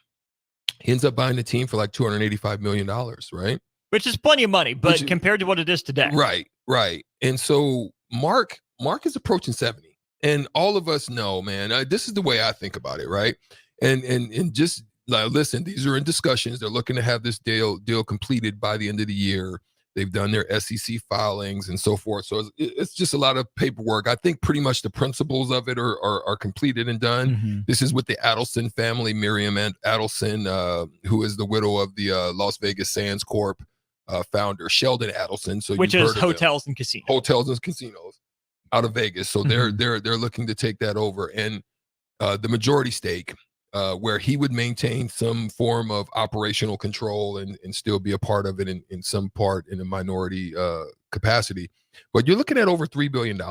He ends up buying the team for like $285 million, right? Which is plenty of money, but compared to what it is today. Right. And so Mark is approaching 70. And all of us know, man, this is the way I think about it, right? And just like, listen, these are in discussions. They're looking to have this deal completed by the end of the year. They've done their SEC filings and so forth. So it's just a lot of paperwork. I think pretty much the principles of it are completed and done. Mm-hmm. This is with the Adelson family, Miriam Adelson, who is the widow of the Las Vegas Sands Corp founder, Sheldon Adelson. So which is hotels and casinos. Hotels and casinos out of Vegas. So they're looking to take that over. And the majority stake, where he would maintain some form of operational control and still be a part of it in some part in a minority capacity. But you're looking at over $3 billion,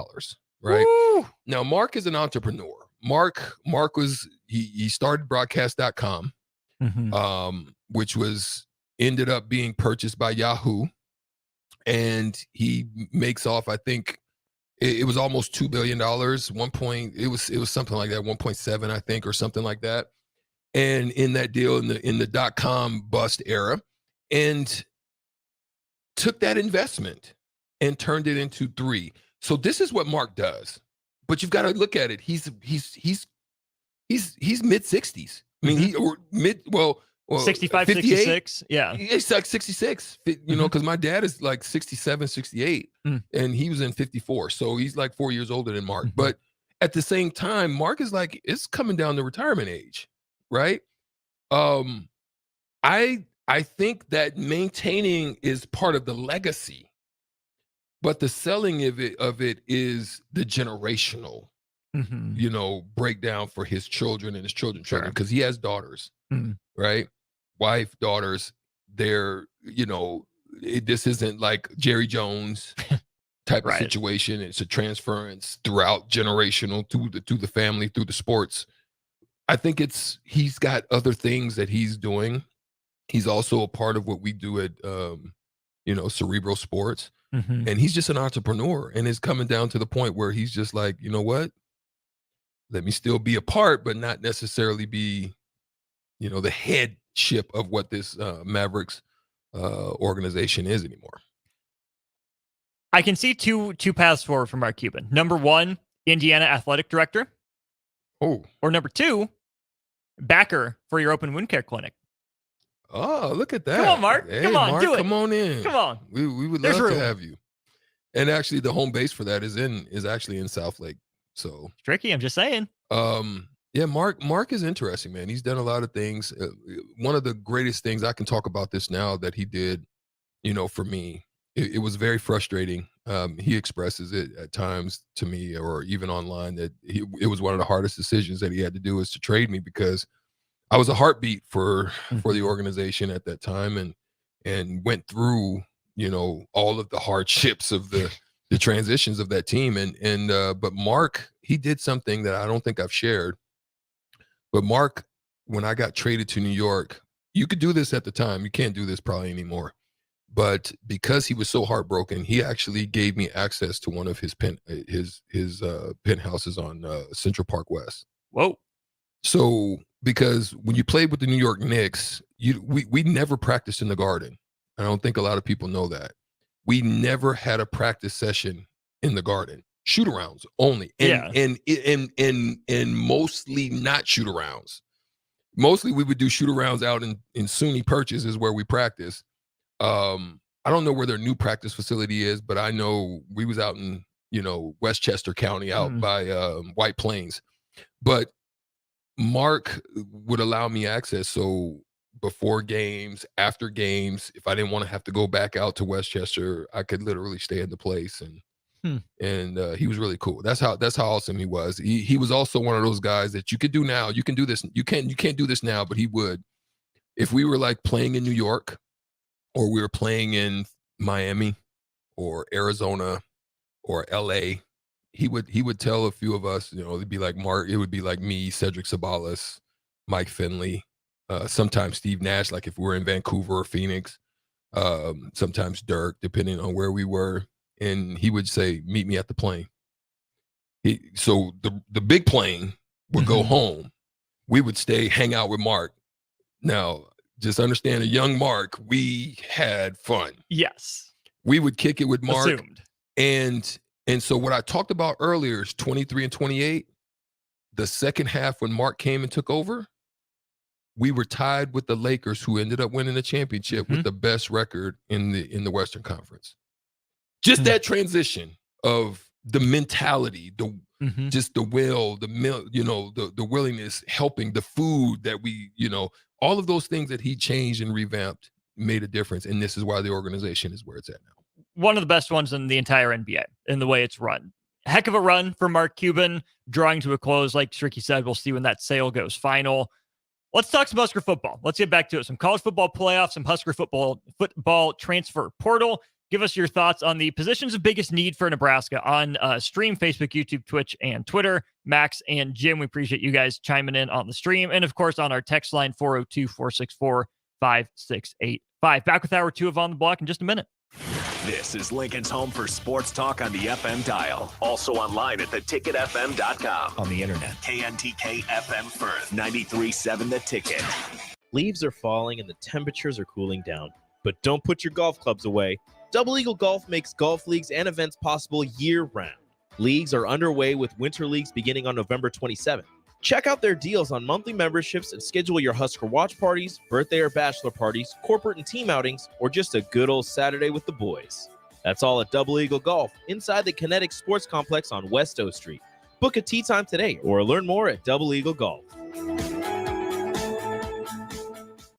right? Woo! Now, Mark is an entrepreneur. Mark was, he started broadcast.com, which ended up being purchased by Yahoo. And he makes off, I think, it was almost $2 billion. It was something like that, 1.7, I think, or something like that. And in that deal, in the .com bust era, and took that investment and turned it into 3. So this is what Mark does. But you've got to look at it. He's mid 60s. I mean, 65, 58. 66. Yeah. It's like 66, you know, because my dad is like 67, 68, and he was in 54. So he's like 4 years older than Mark. But at the same time, Mark is like, it's coming down to retirement age, right? I think that maintaining is part of the legacy, but the selling of it is the generational, you know, breakdown for his children and his children's children, because he has daughters, right? Wife, daughters. They're, you know, this isn't like Jerry Jones type of situation. It's a transference throughout generational through the family, through the sports. I think he's got other things that he's doing. He's also a part of what we do at, you know, Cerebral Sports. And he's just an entrepreneur, and it's coming down to the point where he's just like, you know what? Let me still be a part, but not necessarily be, you know, the headship of what this Mavericks organization is anymore. I can see two paths forward for Mark Cuban. Number 1, Indiana athletic director. Oh. Or number 2, backer for your open wound care clinic. Oh, look at that. Come on, Mark. Hey, come on, Mark, do it. Come on in. Come on. We would There's love room. to have you. And actually the home base for that is actually in South Lake. So it's tricky, I'm just saying. Yeah, Mark is interesting, man. He's done a lot of things. One of the greatest things, I can talk about this now, that he did, you know, for me, it was very frustrating. He expresses it at times to me, or even online, that it was one of the hardest decisions that he had to do, is to trade me, because I was a heartbeat for the organization at that time, and went through, you know, all of the hardships of the transitions of that team. But Mark, he did something that I don't think I've shared. But Mark, when I got traded to New York, you could do this at the time. You can't do this probably anymore. But because he was so heartbroken, he actually gave me access to one of his penthouses on Central Park West. Whoa. So because when you played with the New York Knicks, we never practiced in the Garden. I don't think a lot of people know that. We never had a practice session in the Garden. Shoot-arounds only, and mostly not shoot-arounds. Mostly we would do shoot-arounds out in SUNY Purchase is where we practice. I don't know where their new practice facility is, but I know we was out in, you know, Westchester County, out by White Plains. But Mark would allow me access, so before games, after games, if I didn't want to have to go back out to Westchester, I could literally stay in the place, and he was really cool. That's how awesome he was. He was also one of those guys that you could do now. You can do this. You can't do this now, but he would. If we were like playing in New York, or we were playing in Miami or Arizona or LA, he would tell a few of us, you know, it'd be like Mark, it would be like me, Cedric Sabalas, Mike Finley, sometimes Steve Nash, like if we were in Vancouver or Phoenix, sometimes Dirk, depending on where we were. And he would say, meet me at the plane. So the big plane would go home. We would hang out with Mark. Now, just understand a young Mark, we had fun. Yes. We would kick it with Mark. Assumed. And so what I talked about earlier is 23 and 28. The second half when Mark came and took over, we were tied with the Lakers, who ended up winning the championship with the best record in the Western Conference. Just that transition of the mentality, just the will, the willingness, helping, the food that we, all of those things that he changed and revamped made a difference. And this is why the organization is where it's at now. One of the best ones in the entire NBA in the way it's run. Heck of a run for Mark Cuban, drawing to a close. Like Stricky said, we'll see when that sale goes final. Let's talk some Husker football. Let's get back to it. Some college football playoffs, some Husker football transfer portal. Give us your thoughts on the positions of biggest need for Nebraska on stream, Facebook, YouTube, Twitch, and Twitter. Max and Jim, we appreciate you guys chiming in on the stream. And, of course, on our text line, 402-464-5685. Back with Hour 2 of On the Block in just a minute. This is Lincoln's home for sports talk on the FM dial. Also online at theticketfm.com. On the internet. KNTK FM Firth, 93.7 The Ticket. Leaves are falling and the temperatures are cooling down. But don't put your golf clubs away. Double Eagle Golf makes golf leagues and events possible year-round. Leagues are underway with winter leagues beginning on November 27th. Check out their deals on monthly memberships and schedule your Husker watch parties, birthday or bachelor parties, corporate and team outings, or just a good old Saturday with the boys. That's all at Double Eagle Golf, inside the Kinetic Sports Complex on West O Street. Book a tee time today or learn more at Double Eagle Golf.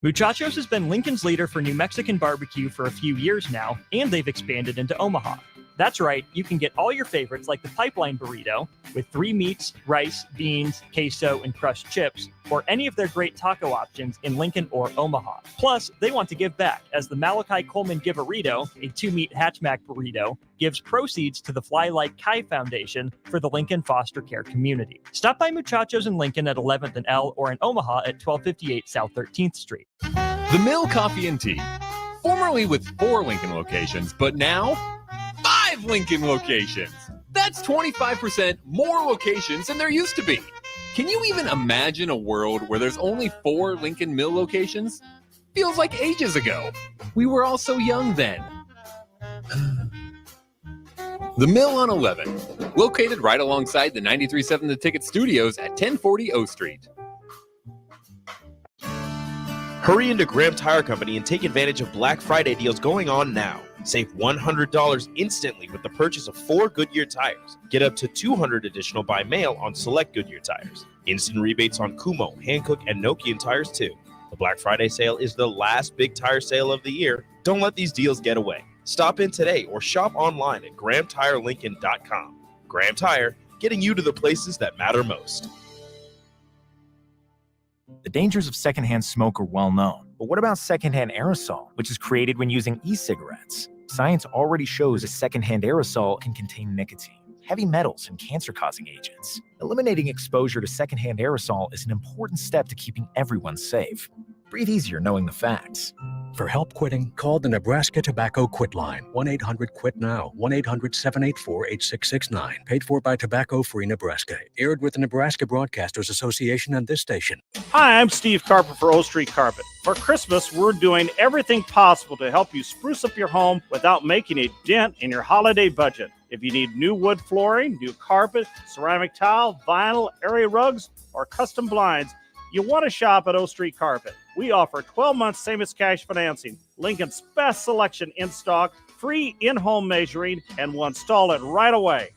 Muchachos has been Lincoln's leader for New Mexican barbecue for a few years now, and they've expanded into Omaha. That's right, you can get all your favorites like the pipeline burrito with 3 meats, rice, beans, queso, and crushed chips, or any of their great taco options in Lincoln or Omaha. Plus, they want to give back, as the Malachi Coleman Give-A-Rito, a 2-meat hatchback burrito, gives proceeds to the Fly Like Kai Foundation for the Lincoln foster care community. Stop by Muchachos in Lincoln at 11th and L, or in Omaha at 1258 South 13th Street. The Mill Coffee and Tea, formerly with 4 Lincoln locations, but now 5 Lincoln locations. That's 25% more locations than there used to be. Can you even imagine a world where there's only 4 Lincoln Mill locations? Feels like ages ago. We were all so young then. The Mill on 11, located right alongside the 93.7 The Ticket Studios at 1040 O Street. Hurry into Graham Tire Company and take advantage of Black Friday deals going on now. Save $100 instantly with the purchase of 4 Goodyear tires. Get up to $200 additional by mail on select Goodyear tires. Instant rebates on Kumho, Hankook, and Nokian tires too. The Black Friday sale is the last big tire sale of the year. Don't let these deals get away. Stop in today or shop online at GrahamTireLincoln.com. Graham Tire, getting you to the places that matter most. The dangers of secondhand smoke are well known. But what about secondhand aerosol, which is created when using e-cigarettes? Science already shows a secondhand aerosol can contain nicotine, heavy metals, and cancer-causing agents. Eliminating exposure to secondhand aerosol is an important step to keeping everyone safe. Breathe easier knowing the facts. For help quitting, call the Nebraska Tobacco Quit Line, 1-800-QUIT-NOW, 1-800-784-8669. Paid for by Tobacco Free Nebraska. Aired with the Nebraska Broadcasters Association and this station. Hi, I'm Steve Carper for O Street Carpet. For Christmas, we're doing everything possible to help you spruce up your home without making a dent in your holiday budget. If you need new wood flooring, new carpet, ceramic tile, vinyl, area rugs, or custom blinds, you want to shop at O Street Carpet. We offer 12-month same-as-cash financing, Lincoln's best selection in stock, free in-home measuring, and we'll install it right away.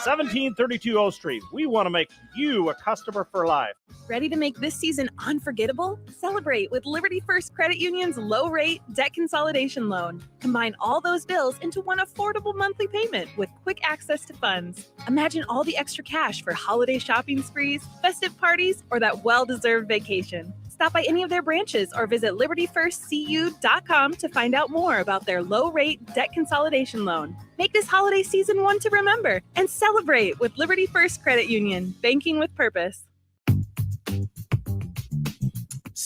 1732 O Street. We want to make you a customer for life. Ready to make this season unforgettable? Celebrate with Liberty First Credit Union's low-rate debt consolidation loan. Combine all those bills into one affordable monthly payment with quick access to funds. Imagine all the extra cash for holiday shopping sprees, festive parties, or that well-deserved vacation. Stop by any of their branches or visit libertyfirstcu.com to find out more about their low-rate debt consolidation loan. Make this holiday season one to remember and celebrate with Liberty First Credit Union, banking with purpose.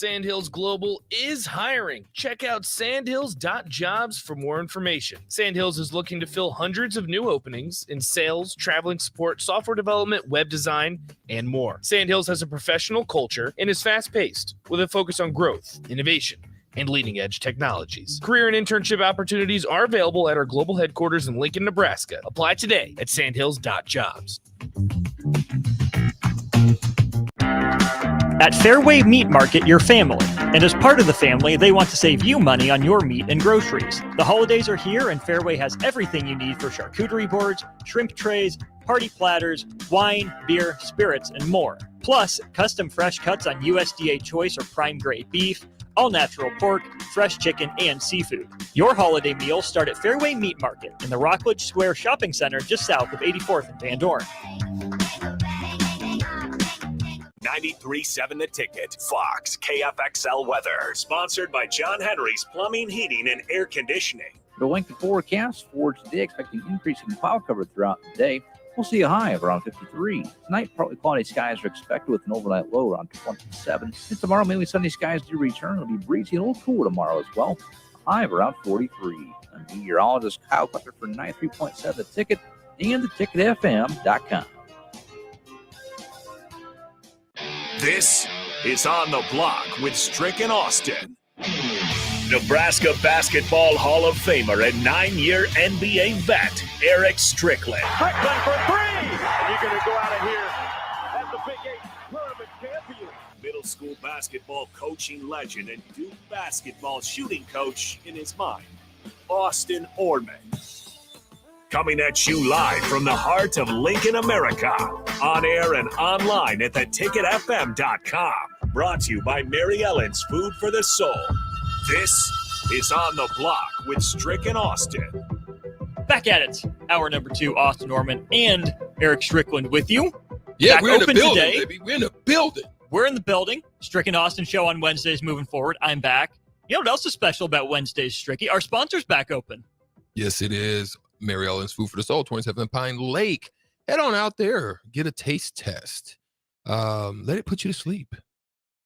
Sandhills Global is hiring. Check out sandhills.jobs for more information. Sandhills is looking to fill hundreds of new openings in sales, traveling support, software development, web design, and more. Sandhills has a professional culture and is fast-paced with a focus on growth, innovation, and leading-edge technologies. Career and internship opportunities are available at our global headquarters in Lincoln, Nebraska. Apply today at sandhills.jobs. At Fairway Meat Market, your family. And as part of the family, they want to save you money on your meat and groceries. The holidays are here, and Fairway has everything you need for charcuterie boards, shrimp trays, party platters, wine, beer, spirits, and more. Plus, custom fresh cuts on USDA choice or prime grade beef, all-natural pork, fresh chicken, and seafood. Your holiday meals start at Fairway Meat Market in the Rockledge Square Shopping Center just south of 84th and Van Dorn. 93.7 The Ticket, Fox, KFXL weather. Sponsored by John Henry's Plumbing, Heating, and Air Conditioning. The length of forecast for today, expecting increasing cloud cover throughout the day. We'll see a high of around 53. Tonight, partly cloudy skies are expected with an overnight low around 27. And tomorrow, mainly sunny skies do return. It'll be breezy and a little cooler tomorrow as well. A high of around 43. I'm meteorologist Kyle Cutter for 93.7 The Ticket and theticketfm.com. This is On the Block with Strick and Austin. Nebraska Basketball Hall of Famer and 9-year NBA vet, Erick Strickland. Strickland for three! And you're going to go out of here as the Big 8 tournament champion. Middle school basketball coaching legend and Duke basketball shooting coach in his mind, Austin Orman. Coming at you live from the heart of Lincoln, America. On air and online at theticketfm.com. Brought to you by Mary Ellen's Food for the Soul. This is On the Block with Strick and Austin. Back at it. Hour number 2, Austin Norman and Erick Strickland with you. Yeah, Back we're in the open building, today. baby. We're in the building. We're in the building. Strick and Austin show on Wednesdays moving forward. I'm back. You know what else is special about Wednesdays, Stricky? Our sponsor's back open. Yes, it is. Mary Ellen's Food for the Soul, 27 Pine Lake. Head on out there. Get a taste test. Let it put you to sleep.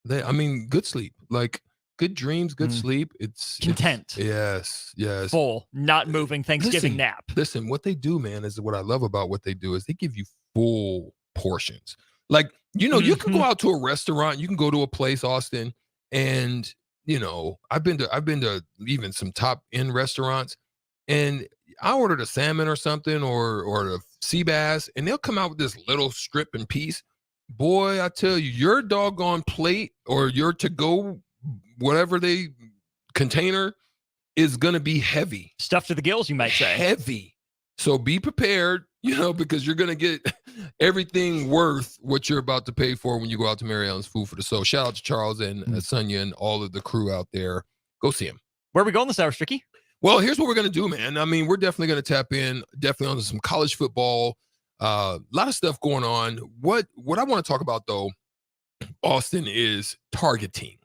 Good sleep. Like, good dreams, good sleep. It's content. Yes. Full, not moving Thanksgiving nap. Listen, what they do, man, is what I love about what they do is they give you full portions. Like, you can go out to a restaurant, you can go to a place, Austin, and I've been to even some top end restaurants, and I ordered a salmon or something or a sea bass, and they'll come out with this little strip and piece. Boy, I tell you, your doggone plate or your to-go, whatever container is going to be heavy. Stuffed to the gills, you might say. Heavy. So be prepared, because you're going to get everything worth what you're about to pay for when you go out to Mary Ellen's Food for the Soul. Shout out to Charles and Sonia and all of the crew out there. Go see them. Where are we going this hour, Stricky? Well, here's what we're going to do, man. We're definitely going to tap in, onto some college football. A lot of stuff going on. What I want to talk about, though, Austin, is targeting.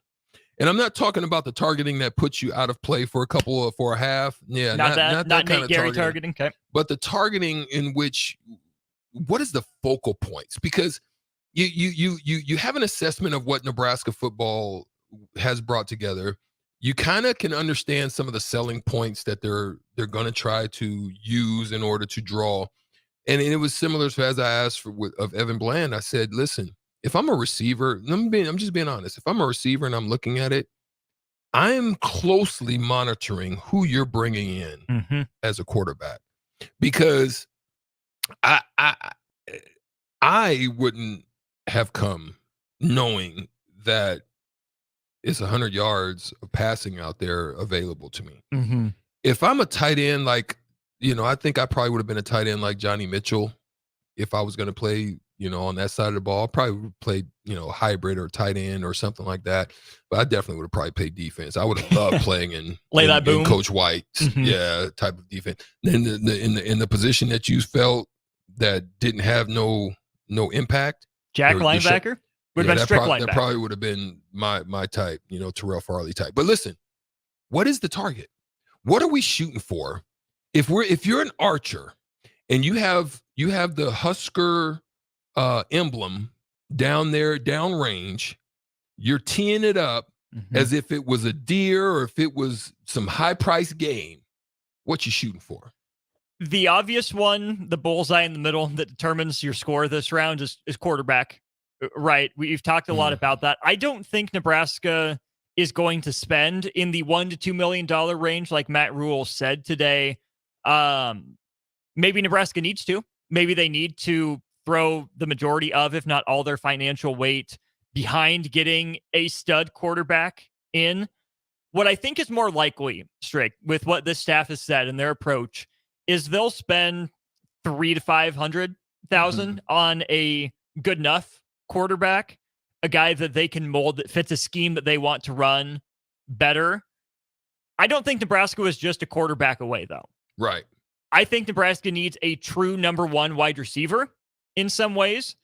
And I'm not talking about the targeting that puts you out of play for a half. Yeah, not that kind Nate of Gary targeting. Okay. But the targeting in which, what is the focal points? Because you have an assessment of what Nebraska football has brought together. You kind of can understand some of the selling points that they're going to try to use in order to draw. And it was similar to as I asked of Evan Bland. I said, listen, if I'm a receiver, I'm just being honest. If I'm a receiver and I'm looking at it, I'm closely monitoring who you're bringing in as a quarterback, because I wouldn't have come knowing that it's 100 yards of passing out there available to me. If I'm a tight end, like, I think I probably would have been a tight end like Johnny Mitchell if I was going to play, on that side of the ball. I probably would have played, hybrid or tight end or something like that. But I definitely would have probably played defense. I would have loved playing in Coach White's type of defense. In the position that you felt that didn't have no impact. Jack linebacker? Would have been strict linebacker. That probably would have been my type, Terrell Farley type. But listen, what is the target? What are we shooting for? If you're an archer and you have the Husker emblem down there, downrange, you're teeing it up as if it was a deer or if it was some high-priced game. What you shooting for? The obvious one, the bullseye in the middle that determines your score this round is quarterback. Right. We've talked a lot about that. I don't think Nebraska is going to spend in the $1 to $2 million range, like Matt Rule said today. Maybe Nebraska needs to. Maybe they need to throw the majority of, if not all, their financial weight behind getting a stud quarterback in. What I think is more likely, Strick, with what this staff has said and their approach, is they'll spend $300,000 to $500,000 on a good enough quarterback, a guy that they can mold that fits a scheme that they want to run better. I don't think Nebraska was just a quarterback away, though. Right. I think Nebraska needs a true number one wide receiver in some ways,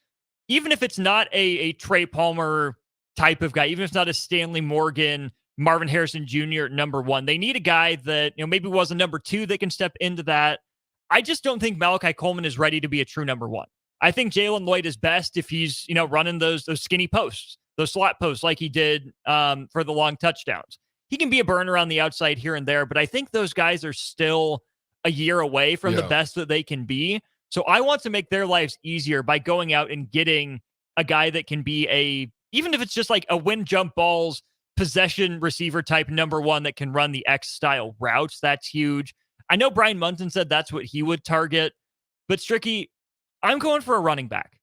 even if it's not a Trey Palmer type of guy, even if it's not a Stanley Morgan, Marvin Harrison Jr. number one. They need a guy that, maybe was a number two that can step into that. I just don't think Malachi Coleman is ready to be a true number one. I think Jalen Lloyd is best if he's, running those skinny posts, those slot posts like he did for the long touchdowns. He can be a burner on the outside here and there, but I think those guys are still a year away from the best that they can be. So I want to make their lives easier by going out and getting a guy that can be even if it's just like a win jump balls, possession receiver type number one that can run the X style routes. That's huge. I know Brian Munson said that's what he would target, but Stricky, I'm going for a running back.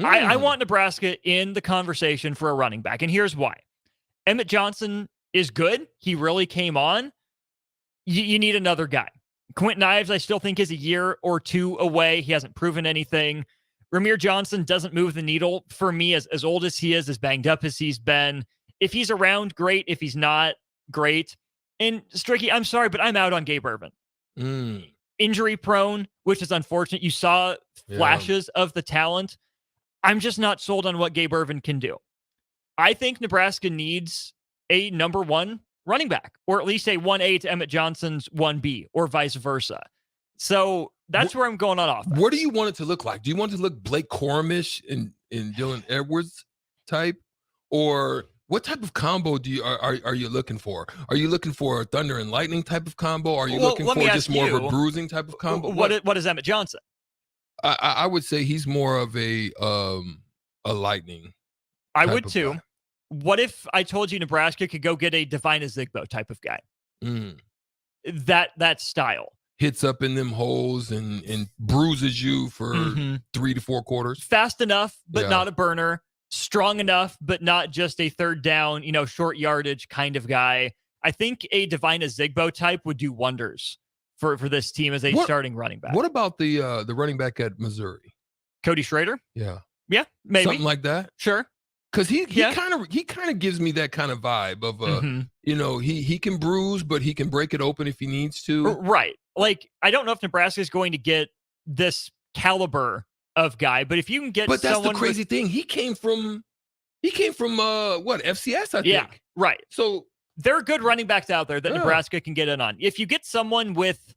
I want Nebraska in the conversation for a running back, and here's why. Emmett Johnson is good. He really came on. You need another guy. Quentin Ives, I still think, is a year or two away. He hasn't proven anything. Ramir Johnson doesn't move the needle for me, as old as he is, as banged up as he's been. If he's around, great. If he's not, great. And Stricky, I'm sorry, but I'm out on Gabe Ervin. Injury prone, which is unfortunate. You saw flashes of the talent. I'm just not sold on what Gabe Ervin can do. I think Nebraska needs a number one running back, or at least a 1A to Emmett Johnson's 1B, or vice versa. So that's where I'm going on offense. What do you want it to look like? Do you want it to look Blake Cormish and Dylan Edwards type? Or what type of combo are you looking for? Are you looking for a thunder and lightning type of combo? Are you looking for just more of a bruising type of combo? What is Emmett Johnson? I would say he's more of a lightning. I would too. Guy. What if I told you Nebraska could go get a Divine Azigbo type of guy? That style. Hits up in them holes and bruises you for 3 to 4 quarters. Fast enough, but not a burner. Strong enough, but not just a third down, short yardage kind of guy. I think a Divine Azigbo type would do wonders for this team as a starting running back. What about the running back at Missouri? Cody Schrader? Yeah, maybe. Something like that? Sure. Because he kind of gives me that kind of vibe of he can bruise, but he can break it open if he needs to. Right. Like, I don't know if Nebraska is going to get this caliber of guy, but if you can get, but that's the crazy thing. He came from what, FCS? I think. Yeah. Right. So there are good running backs out there that Nebraska can get in on. If you get someone with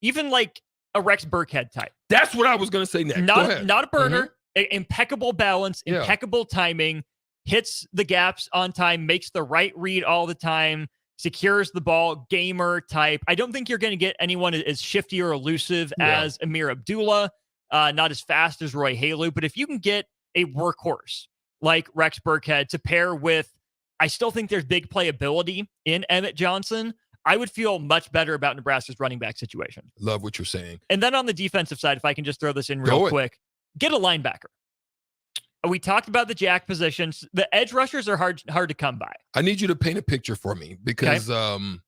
even like a Rex Burkhead type, that's what I was going to say next. Not a burner, impeccable balance, impeccable timing. Hits the gaps on time, makes the right read all the time, secures the ball, gamer type. I don't think you're going to get anyone as shifty or elusive as Amir Abdullah, not as fast as Roy Halu. But if you can get a workhorse like Rex Burkhead to pair with, I still think there's big playability in Emmett Johnson, I would feel much better about Nebraska's running back situation. Love what you're saying. And then on the defensive side, if I can just throw this in real quick, get a linebacker. We talked about the jack positions. The edge rushers are hard to come by. I need you to paint a picture for me because the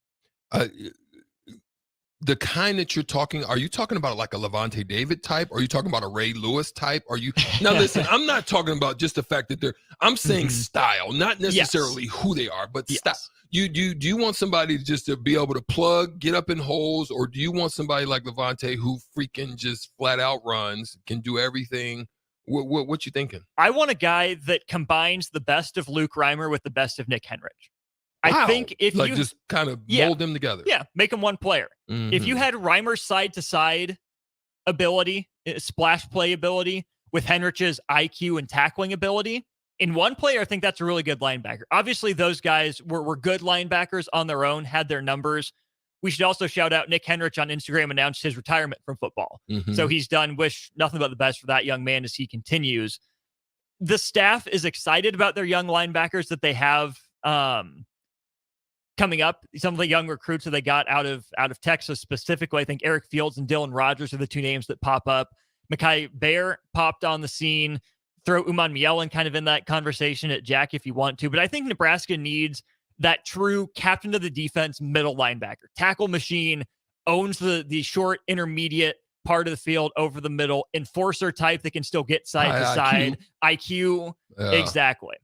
kind that you're talking, are you talking about like a Levante David type? Are you talking about a Ray Lewis type? Are you now listen, I'm not talking about just the fact that I'm saying style, not necessarily who they are, but style. Do you want somebody just to be able to plug, get up in holes, or do you want somebody like Levante who freaking just flat out runs, can do everything? What you thinking? I want a guy that combines the best of Luke Reimer with the best of Nick Henrich. I think if you just kind of mold them together. Yeah, make them one player. If you had Reimer's side-to-side ability, splash play ability, with Henrich's IQ and tackling ability, In one player, I think that's a really good linebacker. Obviously, those guys were good linebackers on their own, had their numbers. We should also shout out Nick Henrich on Instagram announced his retirement from football. So he's done. Wish nothing but the best for that young man as he continues. The staff is excited about their young linebackers that they have coming up. Some of the young recruits that they got out of Texas specifically. I think Eric Fields and Dylan Rogers are the two names that pop up. Mekhi Bear popped on the scene. Throw Uman Mielen kind of in that conversation at Jack if you want to. But I think Nebraska needs that true captain of the defense middle linebacker. Tackle machine, owns the short intermediate part of the field over the middle. Enforcer type that can still get side to side. IQ. Exactly.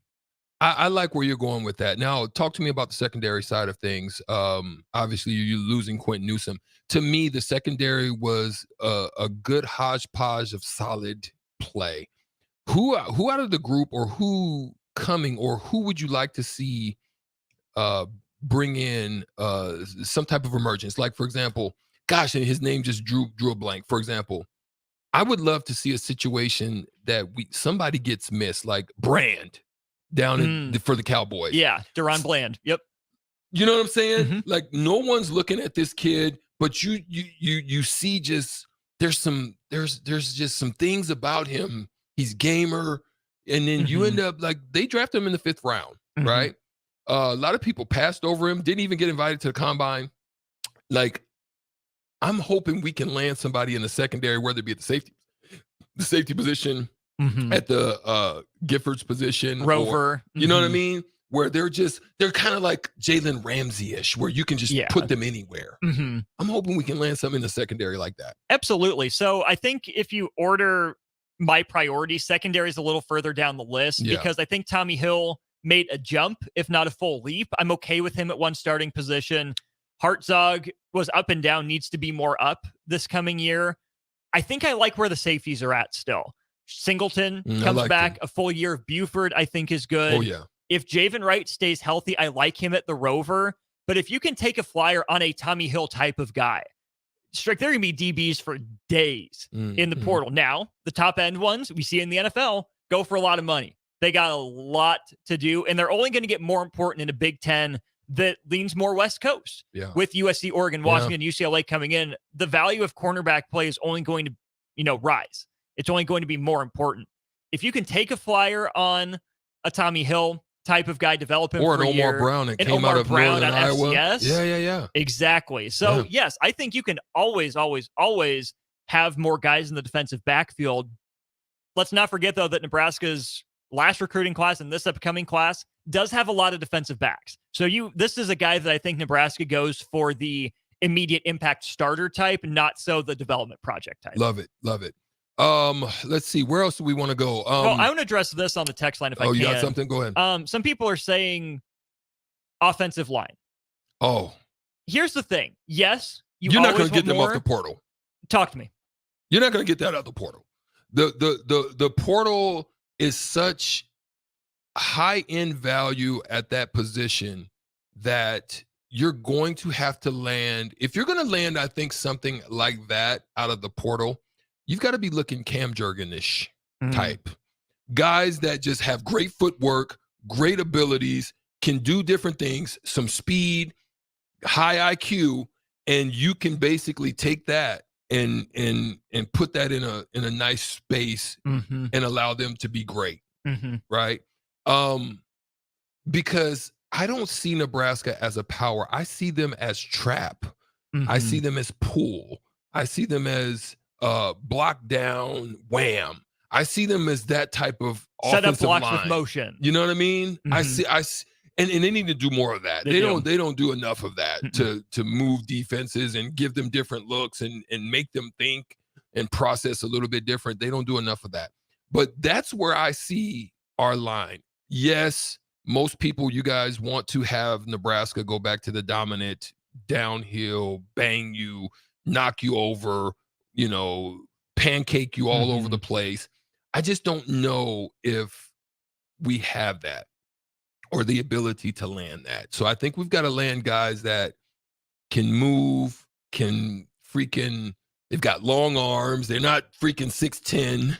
I like where you're going with that. Now, talk to me about the secondary side of things. Obviously, you're losing Quentin Newsome. To me, the secondary was a good hodgepodge of solid play. Who out of the group, or who coming, or who would you like to see bring in some type of emergence? Like, for example, gosh, and his name just drew a blank. For example, I would love to see a situation that somebody gets missed, like Brand down for the Cowboys. Yeah, Deron Bland. Yep. You know what I'm saying? Like, no one's looking at this kid, but you see just there's just some things about him. He's gamer, and then you end up like they draft him in the 5th round, right? A lot of people passed over him, didn't even get invited to the combine. Like, I'm hoping we can land somebody in the secondary, whether it be at the safety position, at the Giffords position, Rover. You know what I mean? Where they're kind of like Jalen Ramsey-ish, where you can just put them anywhere. I'm hoping we can land something in the secondary like that. Absolutely. So I think if you order my priority, secondary is a little further down the list because I think Tommy Hill made a jump, if not a full leap. I'm okay with him at one starting position. Hartzog was up and down, needs to be more up this coming year. I think I like where the safeties are at still. Singleton comes back. A full year of Buford, I think, is good. Oh, yeah. If Javen Wright stays healthy, I like him at the Rover. But if you can take a flyer on a Tommy Hill type of guy, Strick, there are going to be DBs for days in the portal. Now, the top end ones we see in the NFL go for a lot of money. They got a lot to do, and they're only going to get more important in a Big Ten that leans more West Coast. With USC, Oregon, Washington, UCLA coming in, the value of cornerback play is only going to, rise. It's only going to be more important. If you can take a flyer on a Tommy Hill type of guy, develop him or for an a year, Omar Brown that came Omar out of Brown Northern Iowa. FCS. Yeah. Exactly. So, yes, I think you can always have more guys in the defensive backfield. Let's not forget, though, that Nebraska's last recruiting class and this upcoming class does have a lot of defensive backs. So this is a guy that I think Nebraska goes for the immediate impact starter type, not so the development project type. Love it. Let's see. Where else do we want to go? Well, I want to address this on the text line if I can. Oh, you got something? Go ahead. Some people are saying offensive line. Oh. Here's the thing. Yes, you're not going to get them off the portal. Talk to me. You're not going to get that out the portal. The portal is such high end value at that position that you're going to have to land. If you're going to land, I think, something like that out of the portal, you've got to be looking Cam Jurgen-ish type. Guys that just have great footwork, great abilities, can do different things, some speed, high IQ, and you can basically take that and put that in a nice space and allow them to be great. Right? Because I don't see Nebraska as a power. I see them as trap. I see them as pull. I see them as block down, wham. I see them as that type of set up offensive blocks line. with motion. You know what I mean? I see, and they need to do more of that. They don't do enough of that to move defenses and give them different looks and make them think and process a little bit different. They don't do enough of that. But that's where I see our line. Yes, most people, you guys want to have Nebraska go back to the dominant downhill, bang you, knock you over, pancake you all over the place. I just don't know if we have that or the ability to land that. So I think we've got to land guys that can move, they've got long arms. They're not freaking 6'10",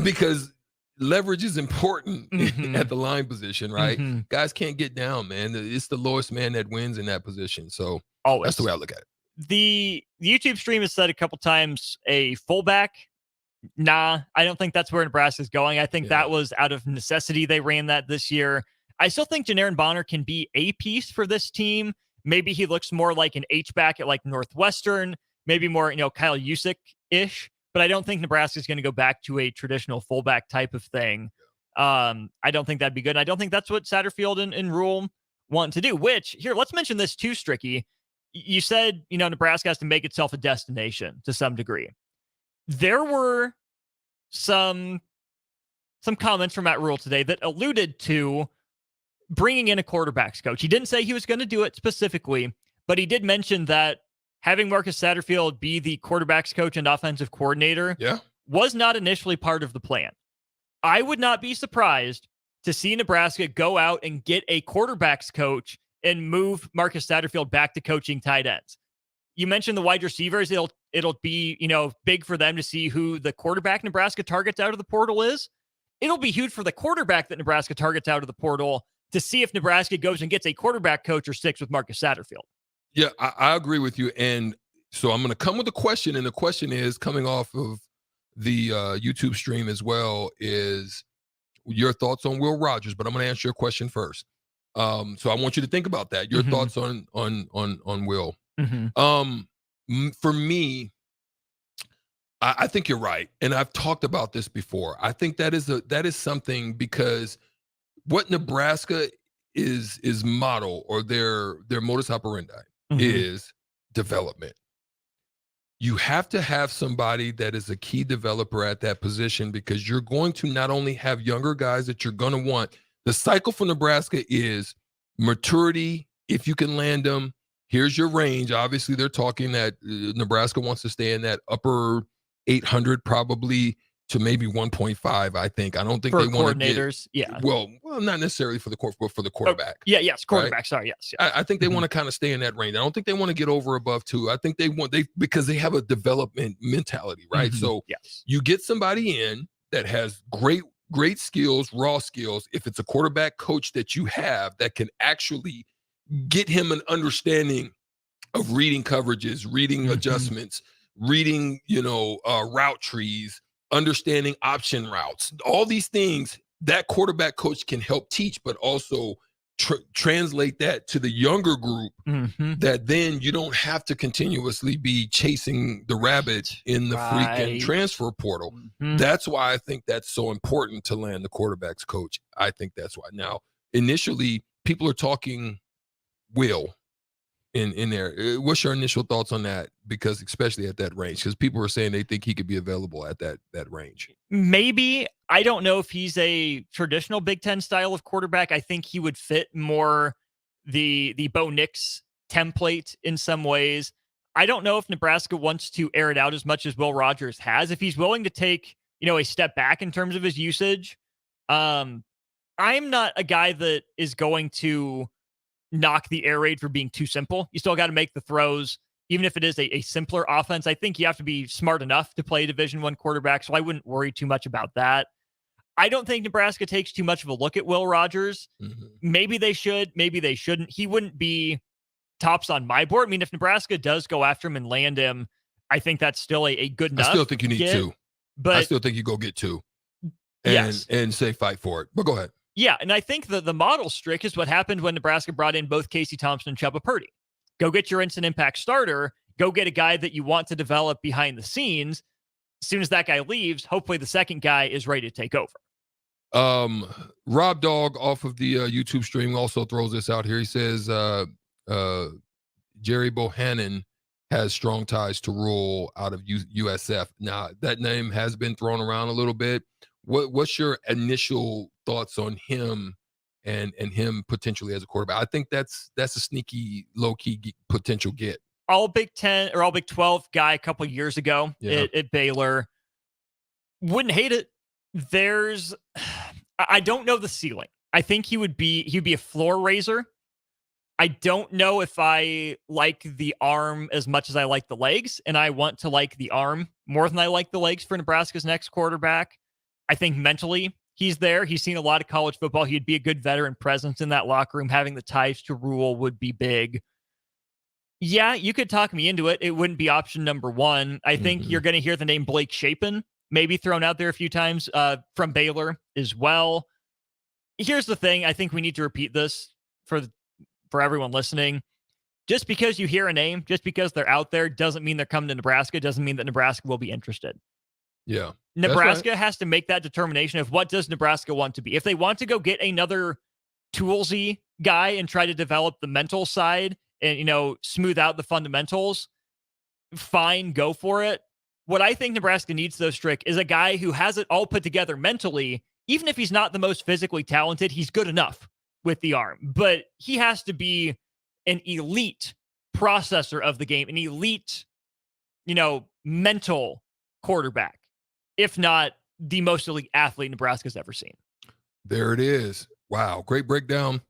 because leverage is important Mhm. at the line position, right? Mhm. Guys can't get down, man. It's the lowest man that wins in that position. So Always. that's the way I look at it. The YouTube stream has said a couple times a fullback. Nah, I don't think that's where Nebraska's going. I think that was out of necessity. They ran that this year. I still think Janarin Bonner can be a piece for this team. Maybe he looks more like an H-back at like Northwestern, maybe more, Kyle Juszczyk-ish, but I don't think Nebraska's going to go back to a traditional fullback type of thing. I don't think that'd be good. And I don't think that's what Satterfield and Rule want to do, which, here, let's mention this too, Stricky. You said, Nebraska has to make itself a destination to some degree. There were some comments from Matt Rule today that alluded to bringing in a quarterbacks coach. He didn't say he was going to do it specifically, but he did mention that having Marcus Satterfield be the quarterbacks coach and offensive coordinator was not initially part of the plan. I would not be surprised to see Nebraska go out and get a quarterbacks coach and move Marcus Satterfield back to coaching tight ends. You mentioned the wide receivers. It'll be, big for them to see who the quarterback Nebraska targets out of the portal is. It'll be huge for the quarterback that Nebraska targets out of the portal to see if Nebraska goes and gets a quarterback coach or sticks with Marcus Satterfield. Yeah, I agree with you. And so I'm going to come with a question. And the question is, coming off of the YouTube stream as well, is your thoughts on Will Rogers. But I'm going to answer your question first. So I want you to think about that. Your thoughts on Will. For me, I think you're right. And I've talked about this before. I think that is something, because what Nebraska is model, or their modus operandi is development. You have to have somebody that is a key developer at that position, because you're going to not only have younger guys that you're going to want. The cycle for Nebraska is maturity. If you can land them, here's your range. Obviously, they're talking that Nebraska wants to stay in that upper 800, probably to maybe 1.5. I think. I don't think for they want to coordinators. Well, not necessarily for the but for the quarterback. Yes, quarterback. Right? Sorry, yes. I think they want to kind of stay in that range. I don't think they want to get over above 2. I think because they have a development mentality, right? So you get somebody in that has great skills, raw skills. If it's a quarterback coach that you have that can actually get him an understanding of reading coverages, reading adjustments, reading, route trees, understanding option routes, all these things that quarterback coach can help teach, but also translate that to the younger group, that then you don't have to continuously be chasing the rabbit in the freaking transfer portal. That's why I think that's so important to land the quarterback's coach. I think that's why. Now, initially, people are talking Will in there. What's your initial thoughts on that? Because especially at that range, because people are saying they think he could be available at that range. Maybe. I don't know if he's a traditional Big Ten style of quarterback. I think he would fit more the Bo Nix template in some ways. I don't know if Nebraska wants to air it out as much as Will Rogers has. If he's willing to take, a step back in terms of his usage, I'm not a guy that is going to knock the air raid for being too simple. You still got to make the throws, even if it is a simpler offense. I think you have to be smart enough to play a Division I quarterback, so I wouldn't worry too much about that. I don't think Nebraska takes too much of a look at Will Rogers. Maybe they should, maybe they shouldn't. He wouldn't be tops on my board. I mean, if Nebraska does go after him and land him, I think that's still a good enough. I still think you need 2. But I still think you go get 2 and say fight for it. But go ahead. Yeah, and I think the model strict is what happened when Nebraska brought in both Casey Thompson and Chubba Purdy. Go get your instant impact starter. Go get a guy that you want to develop behind the scenes. As soon as that guy leaves, hopefully the second guy is ready to take over. Rob Dog off of the YouTube stream also throws this out here. He says Jerry Bohannon has strong ties to Rule out of USF. Now, that name has been thrown around a little bit. What's your initial thoughts on him and him potentially as a quarterback? I think that's a sneaky, low-key potential get. All Big 10 or all Big 12 guy a couple years ago at Baylor. Wouldn't hate it. I don't know the ceiling. I think he'd be a floor raiser. I don't know if I like the arm as much as I like the legs, and I want to like the arm more than I like the legs for Nebraska's next quarterback. I think mentally He's there. He's seen a lot of college football. He'd be a good veteran presence in that locker room. Having the ties to Rule would be big. Yeah, you could talk me into it. It wouldn't be option number one. I think you're going to hear the name Blake Shapen maybe thrown out there a few times from Baylor as well. Here's the thing. I think we need to repeat this for everyone listening. Just because you hear a name, just because they're out there, doesn't mean they're coming to Nebraska, doesn't mean that Nebraska will be interested. Yeah. Nebraska has to make that determination of what does Nebraska want to be. If they want to go get another toolsy guy and try to develop the mental side and, smooth out the fundamentals, fine, go for it. What I think Nebraska needs, though, Strick, is a guy who has it all put together mentally. Even if he's not the most physically talented, he's good enough with the arm. But he has to be an elite processor of the game, an elite, mental quarterback, if not the most elite athlete Nebraska's ever seen. There it is. Wow. Great breakdown.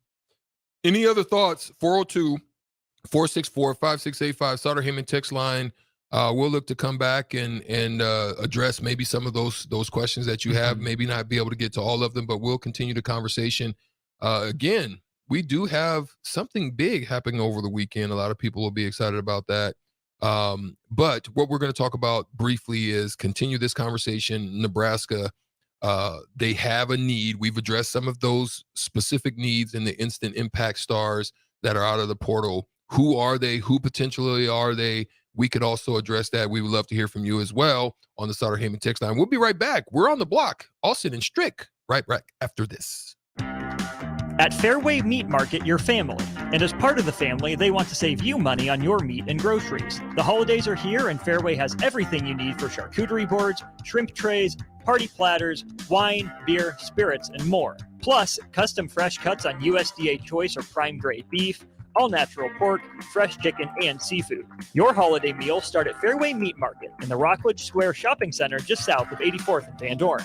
Any other thoughts? 402-464-5685, Sutter Heyman text line. We'll look to come back and address maybe some of those questions that you have. Maybe not be able to get to all of them, but we'll continue the conversation. Again, we do have something big happening over the weekend. A lot of people will be excited about that. But what we're going to talk about briefly is continue this conversation. Nebraska, they have a need. We've addressed some of those specific needs in the instant impact stars that are out of the portal. Who are they? Who potentially are they? We could also address that. We would love to hear from you as well on the Sutter Heyman text line. We'll be right back. We're on the block. Austin and Strick right back after this. At Fairway Meat Market, your family. And as part of the family, they want to save you money on your meat and groceries. The holidays are here, and Fairway has everything you need for charcuterie boards, shrimp trays, party platters, wine, beer, spirits, and more. Plus, custom fresh cuts on USDA choice or prime grade beef, all-natural pork, fresh chicken, and seafood. Your holiday meals start at Fairway Meat Market in the Rockledge Square Shopping Center just south of 84th and Van Dorn.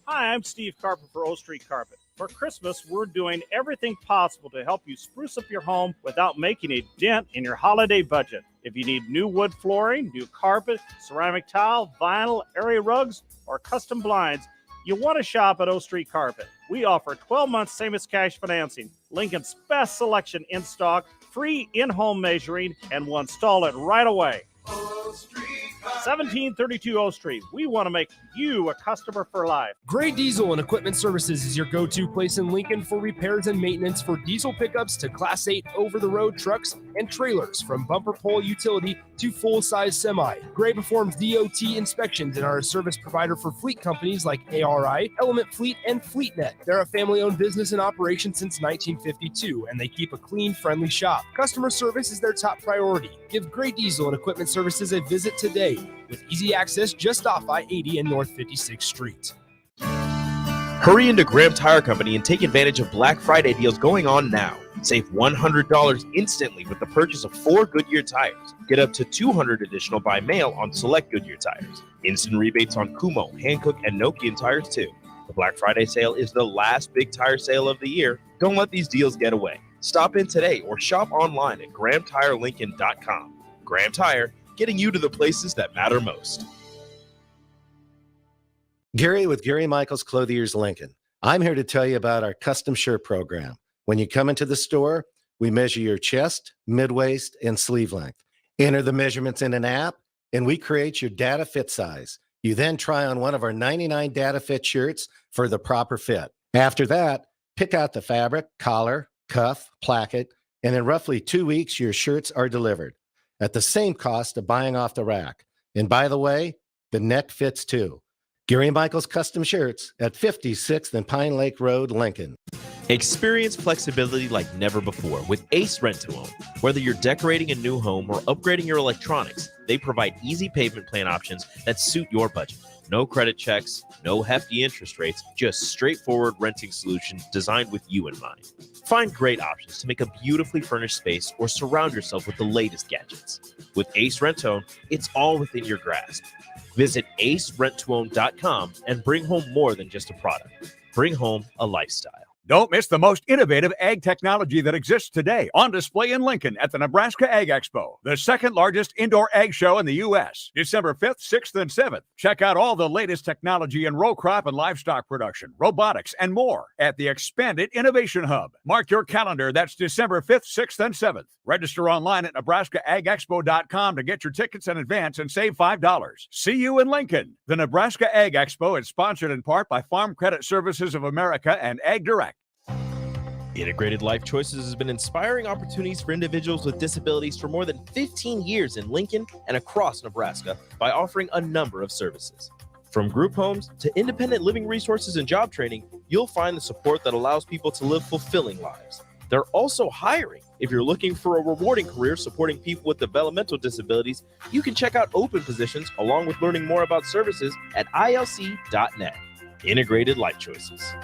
Hi, I'm Steve Carper for O Street Carpet. For Christmas, we're doing everything possible to help you spruce up your home without making a dent in your holiday budget. If you need new wood flooring, new carpet, ceramic tile, vinyl, area rugs, or custom blinds, you want to shop at O Street Carpet. We offer 12-month same-as-cash financing, Lincoln's best selection in stock, free in-home measuring, and we'll install it right away. 1732 O Street. We want to make you a customer for life. Gray Diesel and Equipment Services is your go-to place in Lincoln for repairs and maintenance for diesel pickups to Class 8 over-the-road trucks and trailers, from bumper pole utility to full-size semi. Gray performs DOT inspections and are a service provider for fleet companies like ARI, Element Fleet, and FleetNet. They're a family-owned business in operation since 1952, and they keep a clean, friendly shop. Customer service is their top priority. Give Gray Diesel and Equipment Services a visit today, with easy access just off I-80 and North 56th Street. Hurry into Graham Tire Company and take advantage of Black Friday deals going on now. Save $100 instantly with the purchase of 4 Goodyear tires. Get up to $200 additional by mail on select Goodyear tires. Instant rebates on Kumho, Hankook, and Nokian tires too. The Black Friday sale is the last big tire sale of the year. Don't let these deals get away. Stop in today or shop online at GrahamTireLincoln.com. Graham Tire, getting you to the places that matter most. Gary with Gary Michaels Clothiers Lincoln. I'm here to tell you about our custom shirt program. When you come into the store, we measure your chest, mid-waist, and sleeve length. Enter the measurements in an app, and we create your data fit size. You then try on one of our 99 data fit shirts for the proper fit. After that, pick out the fabric, collar, cuff, placket, and in roughly 2 weeks, your shirts are delivered at the same cost of buying off the rack. And by the way, the neck fits too. Gary Michaels Custom Shirts at 56th and Pine Lake Road, Lincoln. Experience flexibility like never before with Ace Rent-to-Own. Whether you're decorating a new home or upgrading your electronics, they provide easy payment plan options that suit your budget. No credit checks, no hefty interest rates, just straightforward renting solutions designed with you in mind. Find great options to make a beautifully furnished space or surround yourself with the latest gadgets. With Ace Rent-to-Own, it's all within your grasp. Visit acerentoown.com and bring home more than just a product. Bring home a lifestyle. Don't miss the most innovative ag technology that exists today on display in Lincoln at the Nebraska Ag Expo, the second largest indoor ag show in the U.S. December 5th, 6th, and 7th. Check out all the latest technology in row crop and livestock production, robotics, and more at the expanded Innovation Hub. Mark your calendar. That's December 5th, 6th, and 7th. Register online at NebraskaAgExpo.com to get your tickets in advance and save $5. See you in Lincoln. The Nebraska Ag Expo is sponsored in part by Farm Credit Services of America and Ag Direct. Integrated Life Choices has been inspiring opportunities for individuals with disabilities for more than 15 years in Lincoln and across Nebraska by offering a number of services. From group homes to independent living resources and job training, you'll find the support that allows people to live fulfilling lives. They're also hiring. If you're looking for a rewarding career supporting people with developmental disabilities, you can check out open positions along with learning more about services at ilc.net. Integrated Life Choices.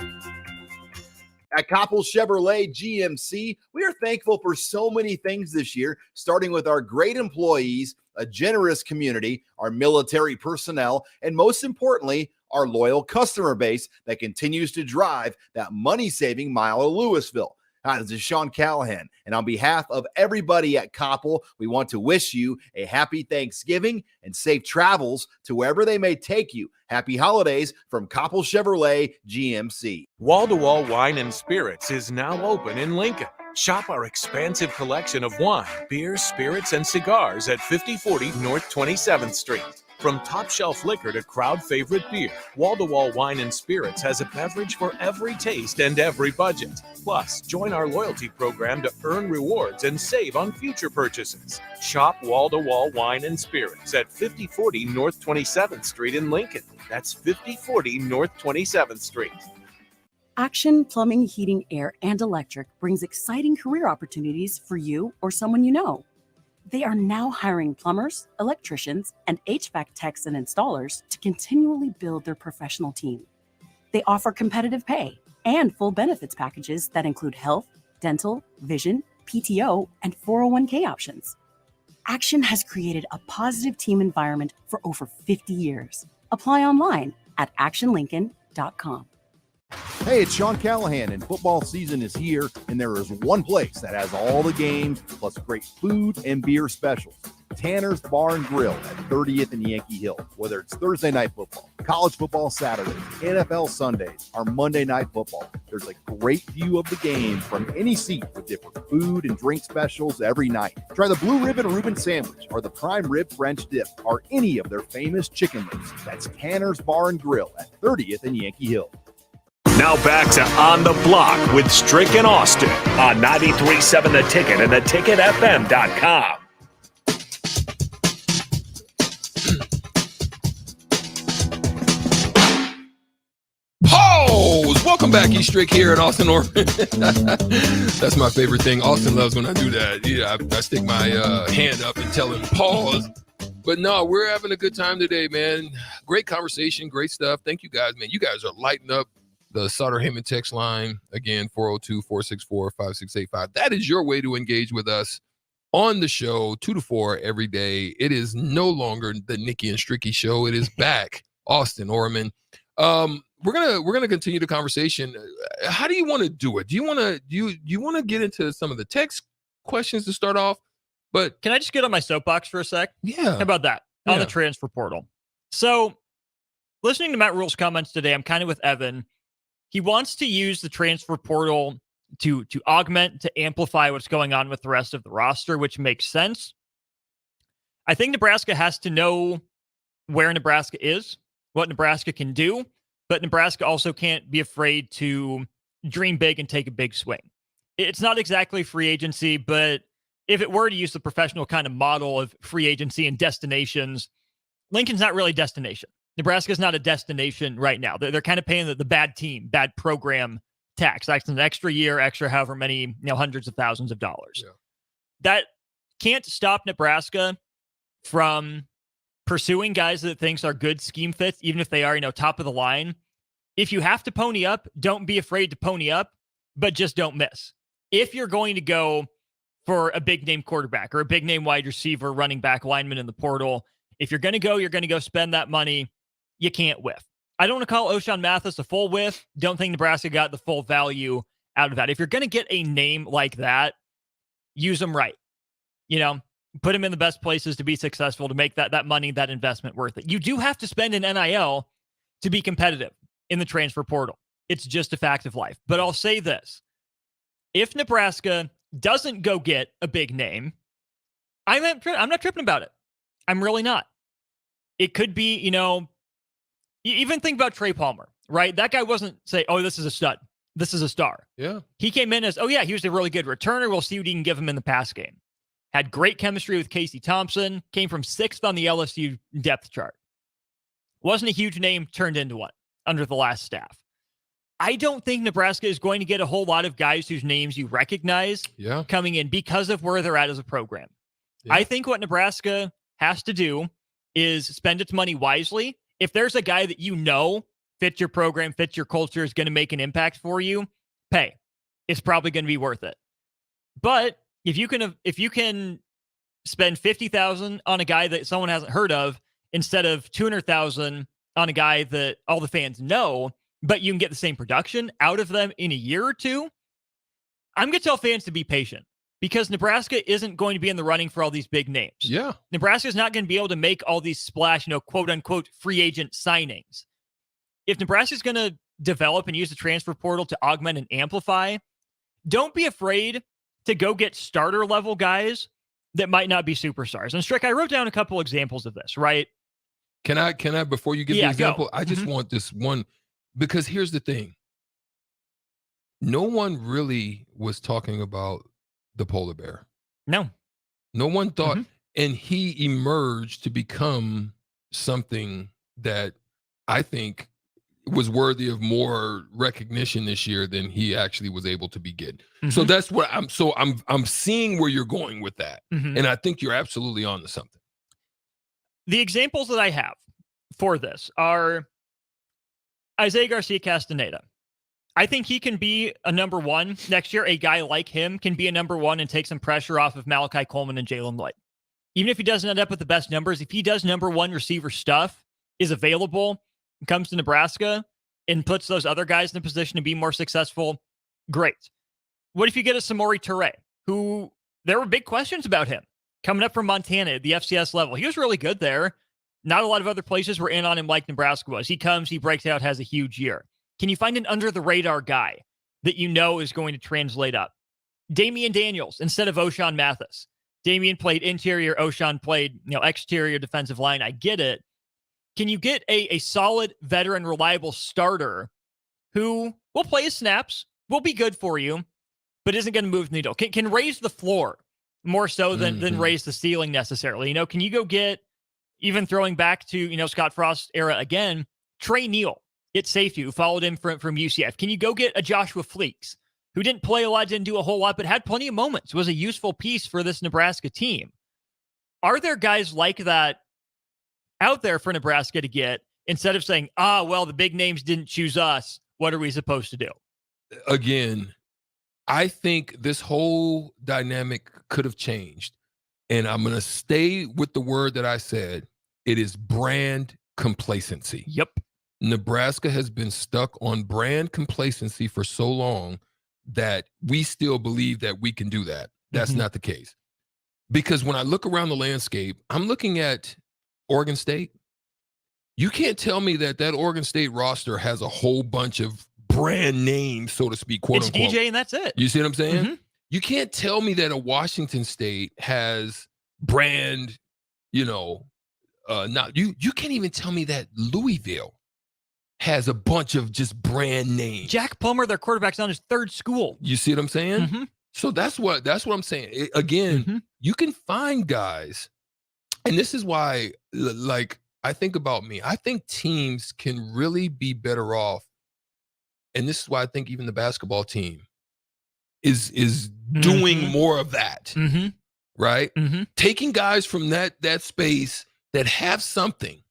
At Koppel Chevrolet GMC, we are thankful for so many things this year, starting with our great employees, a generous community, our military personnel, and most importantly, our loyal customer base that continues to drive that money-saving mile of Louisville. Hi, this is Sean Callahan, and on behalf of everybody at Koppel, we want to wish you a happy Thanksgiving and safe travels to wherever they may take you. Happy holidays from Koppel Chevrolet GMC. Wall-to-Wall Wine and Spirits is now open in Lincoln. Shop our expansive collection of wine, beer, spirits, and cigars at 5040 North 27th Street. From top-shelf liquor to crowd-favorite beer, Wall-to-Wall Wine and Spirits has a beverage for every taste and every budget. Plus, join our loyalty program to earn rewards and save on future purchases. Shop Wall-to-Wall Wine and Spirits at 5040 North 27th Street in Lincoln. That's 5040 North 27th Street. Action Plumbing, Heating, Air, and Electric brings exciting career opportunities for you or someone you know. They are now hiring plumbers, electricians, and HVAC techs and installers to continually build their professional team. They offer competitive pay and full benefits packages that include health, dental, vision, PTO, and 401k options. Action has created a positive team environment for over 50 years. Apply online at actionlincoln.com. Hey, it's Sean Callahan, and football season is here, and there is one place that has all the games, plus great food and beer specials. Tanner's Bar and Grill at 30th and Yankee Hill. Whether it's Thursday night football, college football Saturdays, NFL Sundays, or Monday night football, there's a great view of the game from any seat with different food and drink specials every night. Try the Blue Ribbon Reuben Sandwich or the Prime Rib French Dip or any of their famous chicken wings. That's Tanner's Bar and Grill at 30th and Yankee Hill. Now back to On the Block with Strick and Austin on 93.7 The Ticket and theticketfm.com. Pause! Welcome back, E-Strick here at Austin Orman. That's my favorite thing. Austin loves when I do that. Yeah, I stick my hand up and tell him pause. But no, we're having a good time today, man. Great conversation, great stuff. Thank you guys, man. You guys are lighting up the Sutter Heyman text line, again, 402-464-5685. That is your way to engage with us on the show, 2 to 4 every day. It is no longer the Nikki and Stricky show. It is back, Austin Orman. We're gonna continue the conversation. How do you want to do it? Do you want to get into some of the text questions to start off? But can I just get on my soapbox for a sec? Yeah. How about that? On the transfer portal. So, listening to Matt Rule's comments today, I'm kind of with Evan. He wants to use the transfer portal to augment, to amplify what's going on with the rest of the roster, which makes sense. I think Nebraska has to know where Nebraska is, what Nebraska can do, but Nebraska also can't be afraid to dream big and take a big swing. It's not exactly free agency, but if it were to use the professional kind of model of free agency and destinations, Lincoln's not really a destination. Nebraska's not a destination right now. They're kind of paying the bad team, bad program tax. That's an extra year, extra however many, hundreds of thousands of dollars. Yeah. That can't stop Nebraska from pursuing guys that it thinks are good scheme fits, even if they are, top of the line. If you have to pony up, don't be afraid to pony up, but just don't miss. If you're going to go for a big name quarterback or a big name wide receiver, running back, lineman in the portal, if you're going to go spend that money. You can't whiff. I don't want to call O'Shawn Mathis a full whiff. Don't think Nebraska got the full value out of that. If you're going to get a name like that, use them right. Put them in the best places to be successful, to make that money, that investment worth it. You do have to spend an NIL to be competitive in the transfer portal. It's just a fact of life. But I'll say this. If Nebraska doesn't go get a big name, I'm not tripping about it. I'm really not. It could be, even think about Trey Palmer, right? That guy wasn't say, oh, this is a stud. This is a star. Yeah. He came in as, oh yeah, he was a really good returner. We'll see what he can give him in the pass game. Had great chemistry with Casey Thompson. Came from 6th on the LSU depth chart. Wasn't a huge name, turned into one under the last staff. I don't think Nebraska is going to get a whole lot of guys whose names you recognize coming in because of where they're at as a program. Yeah. I think what Nebraska has to do is spend its money wisely. If there's a guy that fits your program, fits your culture, is going to make an impact for you, pay. It's probably going to be worth it. But if you can spend $50,000 on a guy that someone hasn't heard of instead of $200,000 on a guy that all the fans know, but you can get the same production out of them in a year or two, I'm going to tell fans to be patient because Nebraska isn't going to be in the running for all these big names. Yeah. Nebraska is not going to be able to make all these splash, quote unquote, free agent signings. If Nebraska is going to develop and use the transfer portal to augment and amplify, don't be afraid to go get starter level guys that might not be superstars. And Strick, I wrote down a couple examples of this, right? Can I, before you give the example, go. I just want this one, because here's the thing. No one really was talking about the polar bear. No. No one thought, and he emerged to become something that I think was worthy of more recognition this year than he actually was able to be getting. So that's what I'm seeing where you're going with that. And I think you're absolutely on to something. The examples that I have for this are Isaiah Garcia Castaneda. I think he can be a number one next year. A guy like him can be a number one and take some pressure off of Malachi Coleman and Jalen Lloyd. Even if he doesn't end up with the best numbers, if he does number one receiver stuff, is available, comes to Nebraska, and puts those other guys in a position to be more successful, great. What if you get a Samori Toure, who there were big questions about him coming up from Montana at the FCS level? He was really good there. Not a lot of other places were in on him like Nebraska was. He comes, he breaks out, has a huge year. Can you find an under-the-radar guy that is going to translate up? Damian Daniels instead of O'Shawn Mathis. Damian played interior, O'Shawn played exterior defensive line. I get it. Can you get a solid, veteran, reliable starter who will play his snaps, will be good for you, but isn't going to move the needle? Can raise the floor more so than raise the ceiling necessarily? Can you go get, even throwing back to Scott Frost era again, Trey Neal at safety, who followed him from UCF? Can you go get a Joshua Fleeks, who didn't play a lot, didn't do a whole lot, but had plenty of moments, was a useful piece for this Nebraska team? Are there guys like that out there for Nebraska to get, instead of saying, the big names didn't choose us, what are we supposed to do? Again, I think this whole dynamic could have changed. And I'm going to stay with the word that I said. It is brand complacency. Yep. Nebraska has been stuck on brand complacency for so long that we still believe that we can do that. That's not the case. Because when I look around the landscape, I'm looking at Oregon State. You can't tell me that Oregon State roster has a whole bunch of brand names, so to speak, quote unquote. It's DJ and that's it. You see what I'm saying? You can't tell me that a Washington State has brand, you can't even tell me that Louisville has a bunch of just brand names. Jack Plummer, their quarterback's on his third school. You see what I'm saying? So that's what I'm saying. Again, you can find guys, and this is why, I think about me. I think teams can really be better off, and this is why I think even the basketball team is doing more of that, right? Taking guys from that space that have something,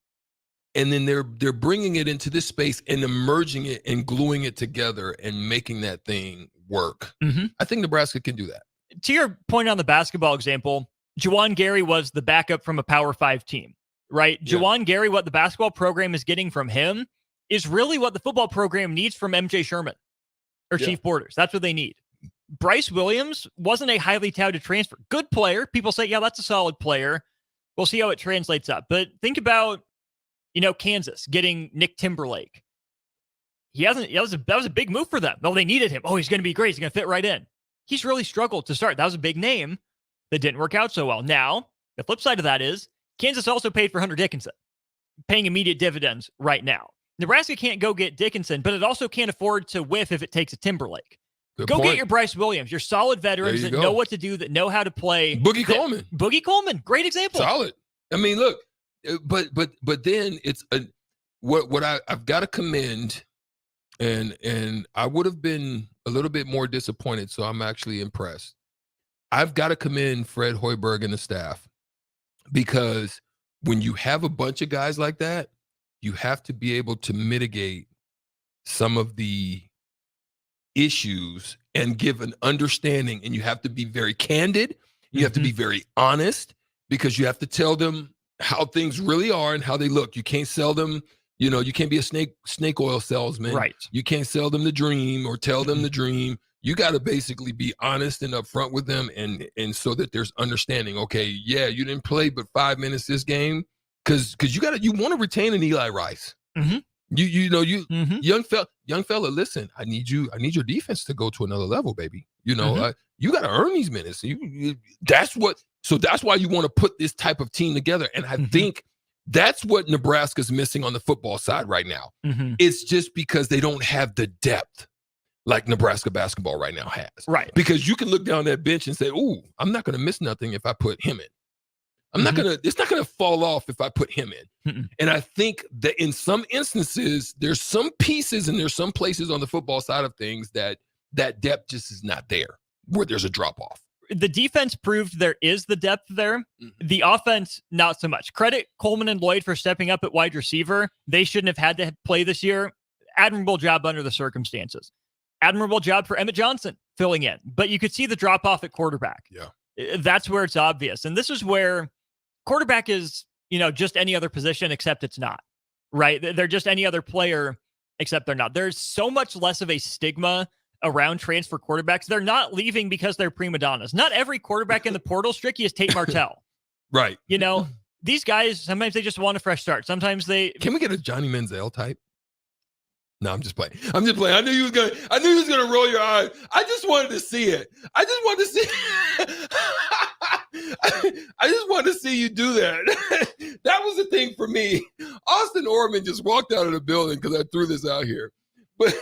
and then they're bringing it into this space and emerging it and gluing it together and making that thing work. I think Nebraska can do that. To your point on the basketball example, Juwan Gary was the backup from a Power 5 team, right? Yeah. Juwan Gary, what the basketball program is getting from him is really what the football program needs from MJ Sherman. or Chief Borders. That's what they need. Bryce Williams wasn't a highly touted transfer. Good player. People say, yeah, that's a solid player. We'll see how it translates up. But think about, Kansas getting Nick Timberlake. That was a big move for them. They needed him. Oh, he's going to be great. He's going to fit right in. He's really struggled to start. That was a big name that didn't work out so well. Now, the flip side of that is Kansas also paid for Hunter Dickinson, paying immediate dividends right now. Nebraska can't go get Dickinson, but it also can't afford to whiff if it takes a Timberlake. Go get your Bryce Williams, your solid veterans that know what to do, that know how to play. Boogie Coleman. Boogie Coleman, great example. Solid. I mean, look, but then it's what I've got to commend, and I would have been a little bit more disappointed, so I'm actually impressed. I've got to commend Fred Hoiberg and the staff, because when you have a bunch of guys like that, you have to be able to mitigate some of the issues and give an understanding, and you have to be very candid. You have to be very honest, because you have to tell them how things really are and how they look. You can't sell them, you can't be a snake oil salesman. Right. You can't sell them the dream or tell them the dream. You got to basically be honest and upfront with them, and so that there's understanding. Okay, yeah, you didn't play but 5 minutes this game, because you want to retain an Eli Rice. Mm-hmm. Young fella, listen, I need your defense to go to another level, baby. You got to earn these minutes. That's why you want to put this type of team together. And I think that's what Nebraska's missing on the football side right now. It's just because they don't have the depth like Nebraska basketball right now has. Right. Because you can look down that bench and say, "Ooh, I'm not going to miss nothing if I put him in. It's not gonna fall off if I put him in." And I think that in some instances, there's some pieces and there's some places on the football side of things that depth just is not there, where there's a drop off. The defense proved there is the depth there. The offense, not so much. Credit Coleman and Lloyd for stepping up at wide receiver. They shouldn't have had to play this year. Admirable job under the circumstances. Admirable job for Emmett Johnson filling in. But you could see the drop off at quarterback. Yeah. That's where it's obvious. And this is where quarterback is, just any other position except it's not, right? They're just any other player except they're not. There's so much less of a stigma around transfer quarterbacks. They're not leaving because they're prima donnas. Not every quarterback in the portal, Stricky, is Tate Martell. Right. These guys, sometimes they just want a fresh start. Sometimes they... Can we get a Johnny Manziel type? No, I'm just playing. I knew you was gonna roll your eyes. I just wanted to see it. I just wanted to see you do that. That was the thing for me. Austin Orman just walked out of the building because I threw this out here. But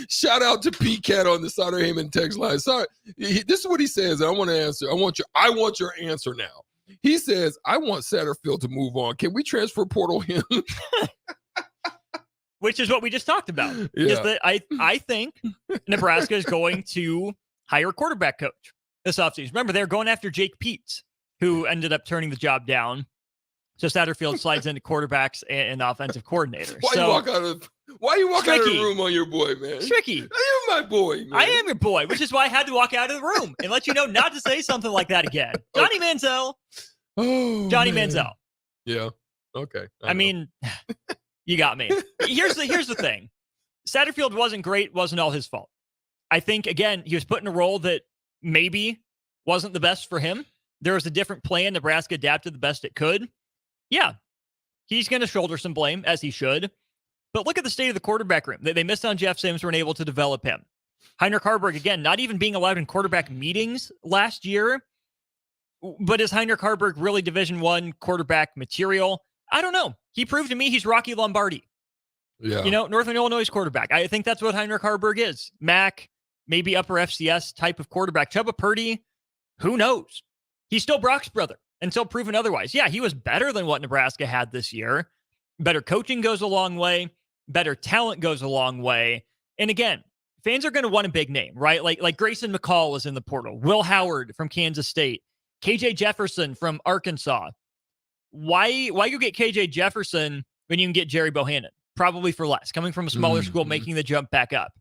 shout out to P-Cat on the Sauter Heyman text line. Sorry, this is what he says. I want to answer. I want your answer now. He says, "I want Satterfield to move on. Can we transfer portal him?" Which is what we just talked about. Is that I think Nebraska is going to hire a quarterback coach this offseason. Remember, they're going after Jake Peets, who ended up turning the job down. So Satterfield slides into quarterbacks and offensive coordinator. Why you walk out of the room on your boy, man? Tricky. You're my boy, man. I am your boy, which is why I had to walk out of the room and let you know not to say something like that again. Johnny Manziel. Oh, Johnny man. Manziel. Yeah. Okay. I mean, you got me. Here's the thing. Satterfield wasn't great, wasn't all his fault. I think, again, he was put in a role that maybe wasn't the best for him. There was a different plan. Nebraska adapted the best it could. Yeah, he's going to shoulder some blame, as he should. But look at the state of the quarterback room. They missed on Jeff Sims, weren't able to develop him. Heinrich Harburg, again, not even being allowed in quarterback meetings last year. But is Heinrich Harburg really Division I quarterback material? I don't know. He proved to me he's Rocky Lombardi. Yeah. Northern Illinois quarterback. I think that's what Heinrich Harburg is. MAC, maybe upper FCS type of quarterback. Chubba Purdy, who knows? He's still Brock's brother until proven otherwise. Yeah, he was better than what Nebraska had this year. Better coaching goes a long way. Better talent goes a long way. And again, fans are going to want a big name, right? Like Grayson McCall is in the portal. Will Howard from Kansas State. KJ Jefferson from Arkansas. Why go get KJ Jefferson when you can get Jerry Bohannon? Probably for less. Coming from a smaller school, making the jump back up.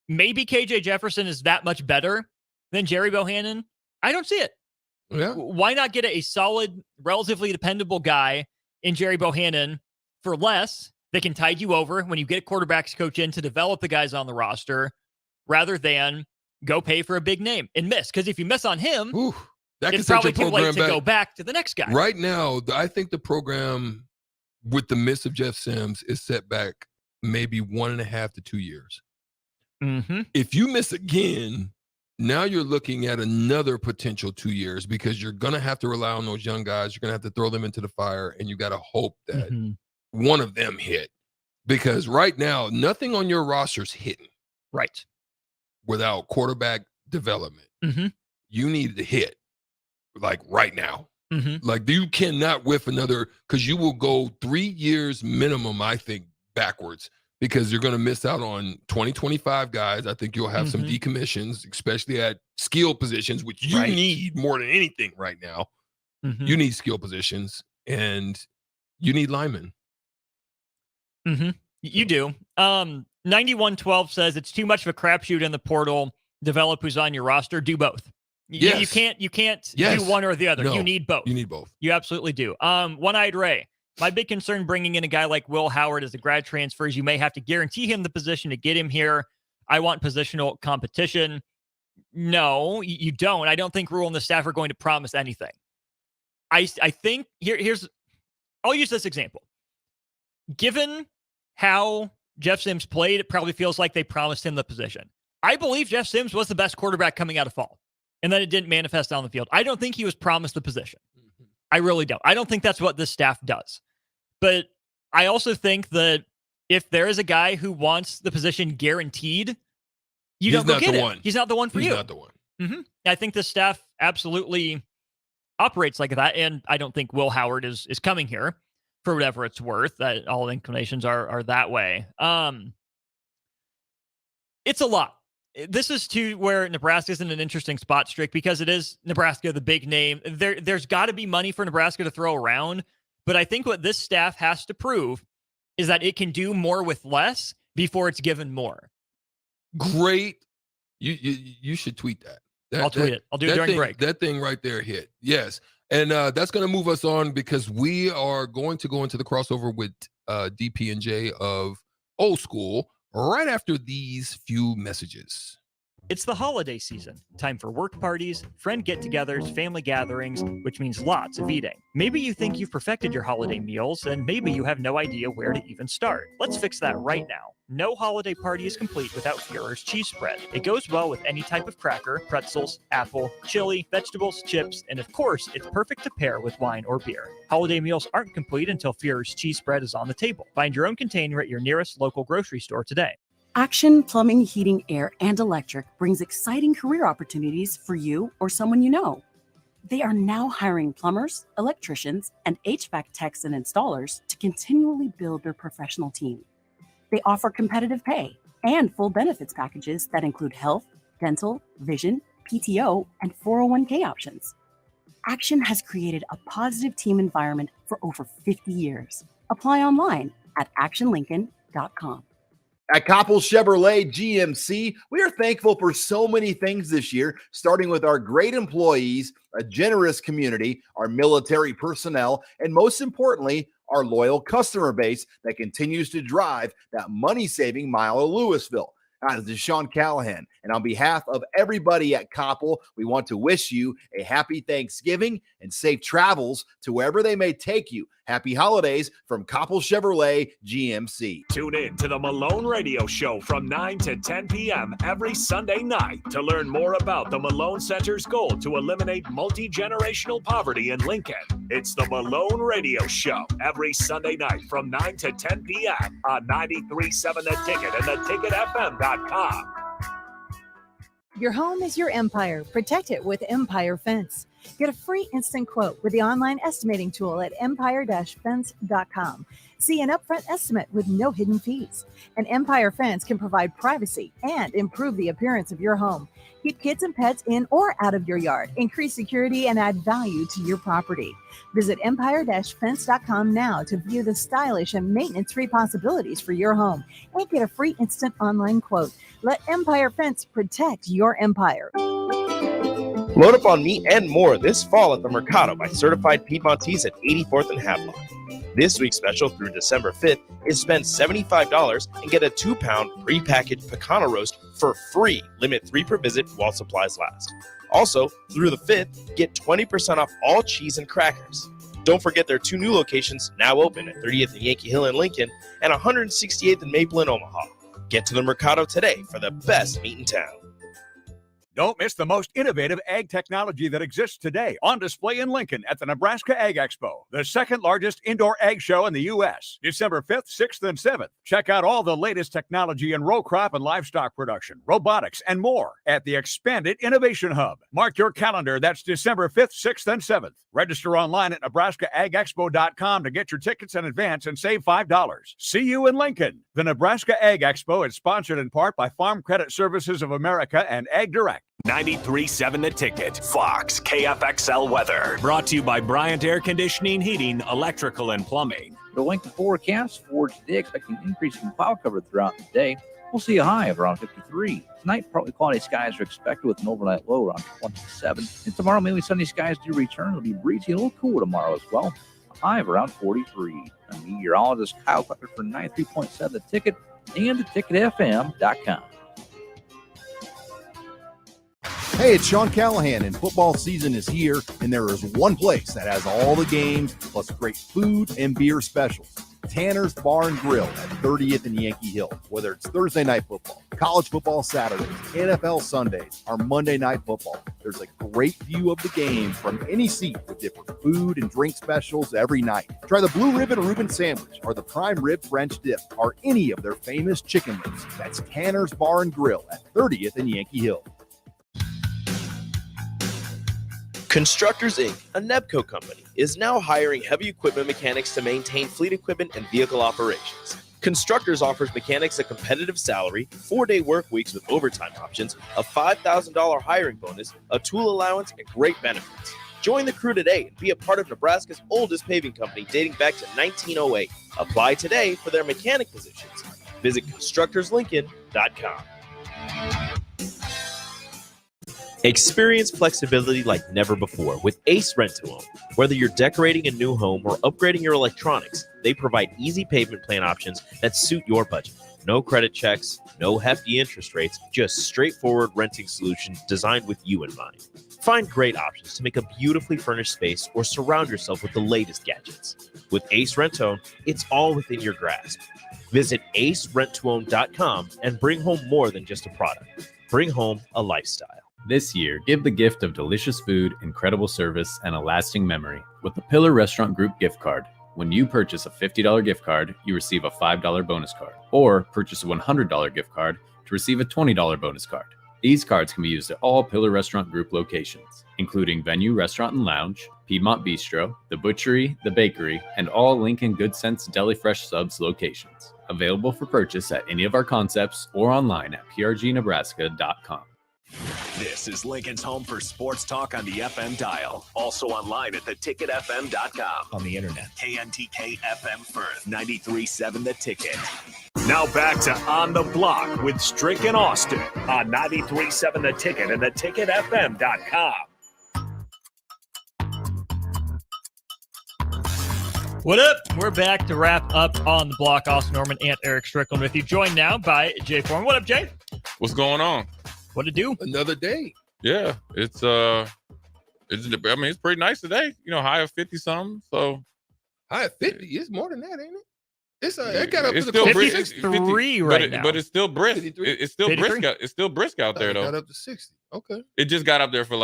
Maybe KJ Jefferson is that much better than Jerry Bohannon. I don't see it. Yeah. Why not get a solid, relatively dependable guy in Jerry Bohannon for less that can tide you over when you get a quarterbacks coach in to develop the guys on the roster rather than go pay for a big name and miss. Because if you miss on him, that it's probably too late to go back to the next guy. Right now, I think the program with the miss of Jeff Sims is set back maybe 1.5 to 2 years. Mm-hmm. If you miss again, now you're looking at another potential 2 years because you're going to have to rely on those young guys. You're going to have to throw them into the fire, and you got to hope that one of them hit. Because right now, nothing on your roster's hitting. Right. Without quarterback development. Mm-hmm. You need to hit, like right now. Mm-hmm. Like you cannot whiff another, because you will go 3 years minimum, I think, backwards. Because you're going to miss out on 2025 guys. I think you'll have some decommissions, especially at skill positions, which you need more than anything right now. Mm-hmm. You need skill positions, and you need linemen. Mm-hmm. You do. 9112 says it's too much of a crapshoot in the portal. Develop who's on your roster. Do both. You can't do one or the other. No, you need both. You need both. You absolutely do. One-Eyed Ray. My big concern bringing in a guy like Will Howard as a grad transfer is you may have to guarantee him the position to get him here. I want positional competition. No, you don't. I don't think Rule and the staff are going to promise anything. I think here's I'll use this example. Given how Jeff Sims played, it probably feels like they promised him the position. I believe Jeff Sims was the best quarterback coming out of fall, and then it didn't manifest on the field. I don't think he was promised the position. I really don't. I don't think that's what this staff does. But I also think that if there is a guy who wants the position guaranteed, you don't go get it. He's not the one for you. He's not the one. Mm-hmm. I think the staff absolutely operates like that, and I don't think Will Howard is coming here for whatever it's worth. That all inclinations are that way. It's a lot. This is to where Nebraska's in an interesting spot, Strick, because it is Nebraska, the big name. There's got to be money for Nebraska to throw around, but I think what this staff has to prove is that it can do more with less before it's given more. Great. You should tweet that. I'll tweet it. I'll do it during break. That thing right there hit. Yes. And that's going to move us on because we are going to go into the crossover with DP&J of Old School right after these few messages. It's the holiday season. Time for work parties, friend get-togethers, family gatherings, which means lots of eating. Maybe you think you've perfected your holiday meals, and maybe you have no idea where to even start. Let's fix that right now. No holiday party is complete without Führer's cheese spread. It goes well with any type of cracker, pretzels, apple, chili, vegetables, chips, and of course, it's perfect to pair with wine or beer. Holiday meals aren't complete until Führer's cheese spread is on the table. Find your own container at your nearest local grocery store today. Action Plumbing, Heating, Air, and Electric brings exciting career opportunities for you or someone you know. They are now hiring plumbers, electricians, and HVAC techs and installers to continually build their professional team. They offer competitive pay and full benefits packages that include health, dental, vision, PTO, and 401k options. Action has created a positive team environment for over 50 years. Apply online at actionlincoln.com. At Koppel Chevrolet GMC, we are thankful for so many things this year, starting with our great employees, a generous community, our military personnel, and most importantly, our loyal customer base that continues to drive that money-saving mile of Louisville. This is Sean Callahan, and on behalf of everybody at Koppel, we want to wish you a happy Thanksgiving and safe travels to wherever they may take you. Happy holidays from Koppel Chevrolet GMC. Tune in to the Malone Radio Show from 9 to 10 p.m. every Sunday night to learn more about the Malone Center's goal to eliminate multi-generational poverty in Lincoln. It's the Malone Radio Show every Sunday night from 9 to 10 p.m. on 93.7 The Ticket and theticketfm.com. Your home is your empire. Protect it with Empire Fence. Get a free instant quote with the online estimating tool at empire-fence.com. See an upfront estimate with no hidden fees. An Empire Fence can provide privacy and improve the appearance of your home. Keep kids and pets in or out of your yard. Increase security and add value to your property. Visit empire-fence.com now to view the stylish and maintenance-free possibilities for your home and get a free instant online quote. Let Empire Fence protect your empire. Load up on meat and more this fall at the Mercado by Certified Piedmontese at 84th and Havelock. This week's special through December 5th is spend $75 and get a 2-pound prepackaged pecana roast for free. Limit 3 per visit while supplies last. Also, through the 5th, get 20% off all cheese and crackers. Don't forget their 2 new locations now open at 30th and Yankee Hill in Lincoln and 168th and Maple in Omaha. Get to the Mercado today for the best meat in town. Don't miss the most innovative ag technology that exists today on display in Lincoln at the Nebraska Ag Expo, the second largest indoor ag show in the U.S. December 5th, 6th, and 7th. Check out all the latest technology in row crop and livestock production, robotics, and more at the expanded Innovation Hub. Mark your calendar. That's December 5th, 6th, and 7th. Register online at nebraskaagexpo.com to get your tickets in advance and save $5. See you in Lincoln. The Nebraska Ag Expo is sponsored in part by Farm Credit Services of America and Ag Direct. 93.7 The Ticket, Fox, KFXL weather. Brought to you by Bryant Air Conditioning, Heating, Electrical, and Plumbing. The Lincoln forecast for today, expecting increasing cloud cover throughout the day. We'll see a high of around 53. Tonight, partly cloudy skies are expected with an overnight low around 27. And tomorrow, mainly sunny skies do return. It'll be breezy and a little cool tomorrow as well. A high of around 43. I'm meteorologist Kyle Clucker for 93.7 The Ticket and theticketfm.com. Hey, it's Sean Callahan, and football season is here, and there is one place that has all the games, plus great food and beer specials. Tanner's Bar and Grill at 30th and Yankee Hill. Whether it's Thursday night football, college football Saturdays, NFL Sundays, or Monday night football, there's a great view of the game from any seat with different food and drink specials every night. Try the Blue Ribbon Reuben Sandwich or the Prime Rib French Dip or any of their famous chicken wings. That's Tanner's Bar and Grill at 30th and Yankee Hill. Constructors Inc., a Nebco company, is now hiring heavy equipment mechanics to maintain fleet equipment and vehicle operations. Constructors offers mechanics a competitive salary, 4-day work weeks with overtime options, a $5,000 hiring bonus, a tool allowance, and great benefits. Join the crew today and be a part of Nebraska's oldest paving company dating back to 1908. Apply today for their mechanic positions. Visit constructorslincoln.com. Experience flexibility like never before with Ace Rent-to-Own. Whether you're decorating a new home or upgrading your electronics, they provide easy payment plan options that suit your budget. No credit checks, no hefty interest rates, just straightforward renting solutions designed with you in mind. Find great options to make a beautifully furnished space or surround yourself with the latest gadgets. With Ace Rent-to-Own, it's all within your grasp. Visit acerentoown.com and bring home more than just a product. Bring home a lifestyle. This year, give the gift of delicious food, incredible service, and a lasting memory with the Pillar Restaurant Group gift card. When you purchase a $50 gift card, you receive a $5 bonus card, or purchase a $100 gift card to receive a $20 bonus card. These cards can be used at all Pillar Restaurant Group locations, including Venue Restaurant and Lounge, Piedmont Bistro, The Butchery, The Bakery, and all Lincoln Good Sense Deli Fresh Subs locations. Available for purchase at any of our concepts or online at prgnebraska.com. This is Lincoln's home for sports talk on the FM dial. Also online at theticketfm.com. On the internet. KNTK FM Firth, 93.7 The Ticket. Now back to On the Block with Strick and Austin on 93.7 The Ticket and theticketfm.com. What up? We're back to wrap up On the Block. Austin Norman and Erick Strickland with you. Joined now by Jay Foreman. What up, Jay? What's going on? What to do? Another day. Yeah, it's pretty nice today. You know, high of 50 something. So high of 50. It's more than that, ain't it? It's it got up it's to still the brisk. 53 right now. But it's still brisk. It's still 53? brisk. It's still brisk out there though. Got up to 60. Okay. It just got up there for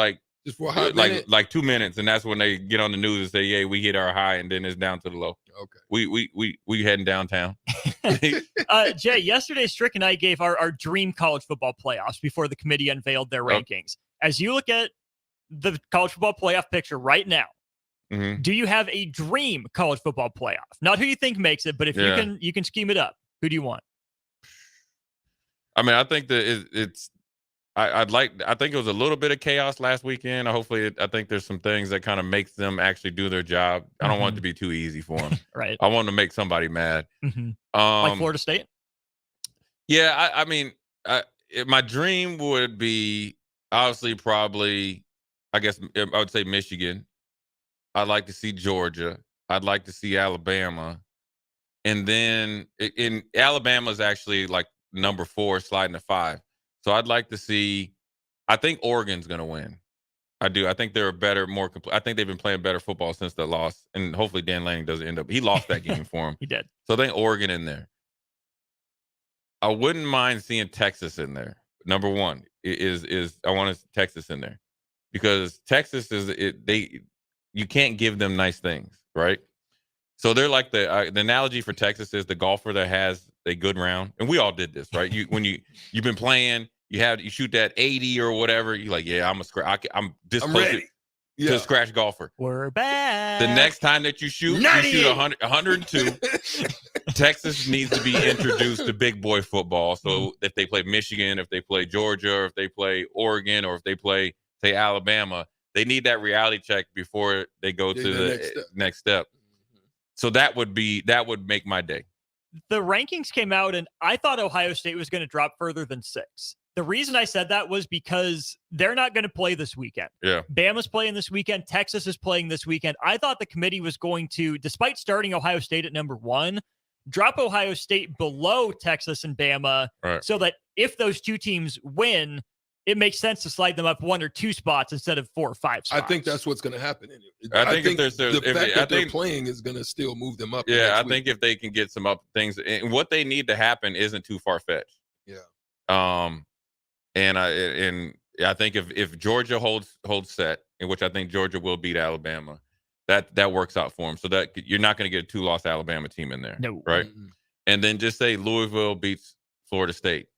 just for a hot minute. like 2 minutes, and that's when they get on the news and say, "Yeah, we hit our high," and then it's down to the low. Okay. We heading downtown. Jay, yesterday Strick and I gave our dream college football playoffs before the committee unveiled their rankings. As you look at the college football playoff picture right now, do you have a dream college football playoff? Not who you think makes it, but if you can scheme it up, who do you want? I mean, I think that it's. I think it was a little bit of chaos last weekend. I think there's some things that kind of makes them actually do their job. I don't want it to be too easy for them. Right. I want to make somebody mad. Like Florida State? Yeah. I mean, my dream would be obviously probably, I guess I would say Michigan. I'd like to see Georgia. I'd like to see Alabama. And then in Alabama's actually like number 4 sliding to 5. So I'd like to see, I think Oregon's going to win. I do. I think they're a better, more complete. I think they've been playing better football since that loss. And hopefully Dan Lanning doesn't end up. He lost that game for him. He did. So I think Oregon in there. I wouldn't mind seeing Texas in there. Number 1 is I want Texas in there because Texas you can't give them nice things, right? So they're like the analogy for Texas is the golfer that has a good round, and we all did this, right? You've been playing, you shoot that 80 or whatever, you're like, yeah, I'm this close to a scratch golfer. We're back. The next time that you shoot 102. Texas needs to be introduced to big boy football. So if they play Michigan, if they play Georgia, or if they play Oregon, or if they play, say, Alabama, they need that reality check before they go to the next step. So that would make my day. The rankings came out, and I thought Ohio State was going to drop further than 6. The reason I said that was because they're not going to play this weekend. Yeah. Bama's playing this weekend. Texas is playing this weekend. I thought the committee was going to, despite starting Ohio State at number 1, drop Ohio State below Texas and Bama so that if those two teams win, it makes sense to slide them up 1 or 2 spots instead of 4 or 5 spots. I think that's what's going to happen. I think they're playing is going to still move them up. Yeah, I think if they can get some up things, and what they need to happen isn't too far fetched. Yeah. And I think if Georgia holds set, in which I think Georgia will beat Alabama, that works out for them. So that you're not going to get a 2-loss Alabama team in there. No. Right. Mm-hmm. And then just say Louisville beats Florida State.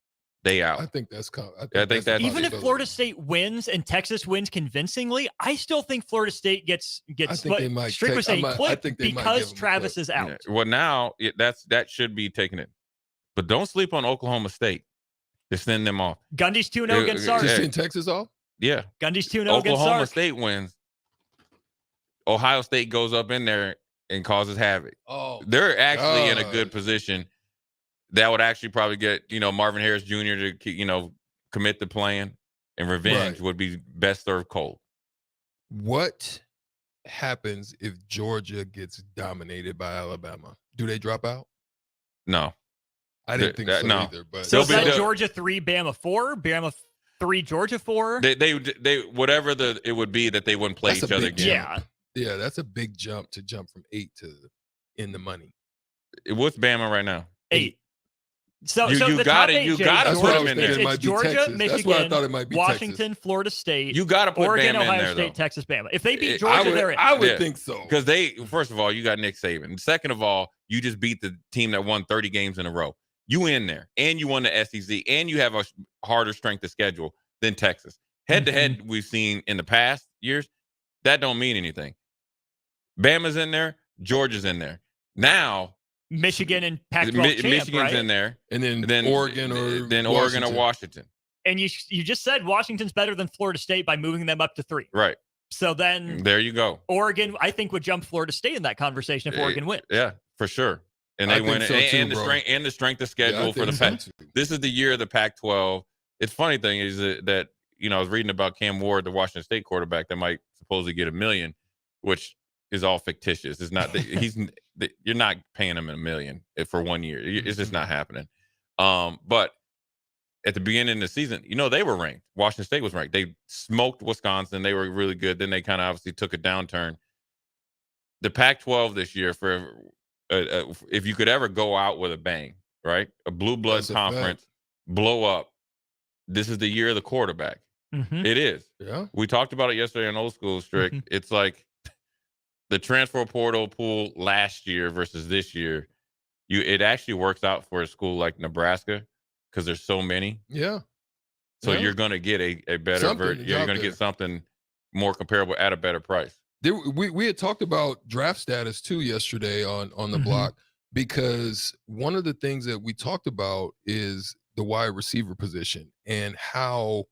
They out. I think that's I think that even if Florida State wins and Texas wins convincingly, I still think Florida State gets. I think they might. Strick was saying clip because Travis is out. Yeah. Well, now that should be taken in, but don't sleep on Oklahoma State. Just send them off. Gundy's 2-0 against Sark. Just send Texas off. Yeah. Gundy's 2-0 against Sark. Oklahoma State wins. Ohio State goes up in there and causes havoc. Oh, they're actually in a good position. That would actually probably get, Marvin Harris Jr. to, commit to playing, and revenge would be best served cold. What happens if Georgia gets dominated by Alabama? Do they drop out? No. I didn't think so either. But so is that Georgia 3, Bama 4, Bama 3, Georgia 4? They whatever it would be that they wouldn't play each other again. Yeah, that's a big jump from 8 to in the money. What's Bama right now? 8. So you got to put them in there. It's Georgia, Michigan, that's why I thought it might be Washington, Florida State. You got to put Oregon, Bama Ohio in there, State, though. Texas, Bama. If they beat Georgia, they're in. I would think so. Because first of all, you got Nick Saban. Second of all, you just beat the team that won 30 games in a row. You in there, and you won the SEC, and you have a harder strength of schedule than Texas. Head to head, we've seen in the past years, that don't mean anything. Bama's in there, Georgia's in there. Now, Michigan and Pac-12 champ, Michigan's right? in there, and then Oregon or Washington. And you just said Washington's better than Florida State by moving them up to 3. Right. So then there you go. Oregon, I think, would jump Florida State in that conversation if Oregon wins. Yeah, for sure. And they win, and the strength of schedule for the Pac. This is the year of the Pac-12. It's funny thing is that I was reading about Cam Ward, the Washington State quarterback, that might supposedly get $1 million, which is all fictitious. It's not that you're not paying him $1 million for 1 year. It's just not happening. But at the beginning of the season, they were ranked. Washington State was ranked. They smoked Wisconsin. They were really good. Then they kind of obviously took a downturn. The Pac-12 this year, for if you could ever go out with a bang, right? A blue blood conference, blow up. This is the year of the quarterback. Mm-hmm. It is. Yeah. We talked about it yesterday on Old School Strick. Mm-hmm. It's like the transfer portal pool last year versus this year. It actually works out for a school like Nebraska because there's so many. Yeah. So you're going to get a better version. You're going to get something more comparable at a better price. We had talked about draft status too yesterday on the block, because one of the things that we talked about is the wide receiver position and how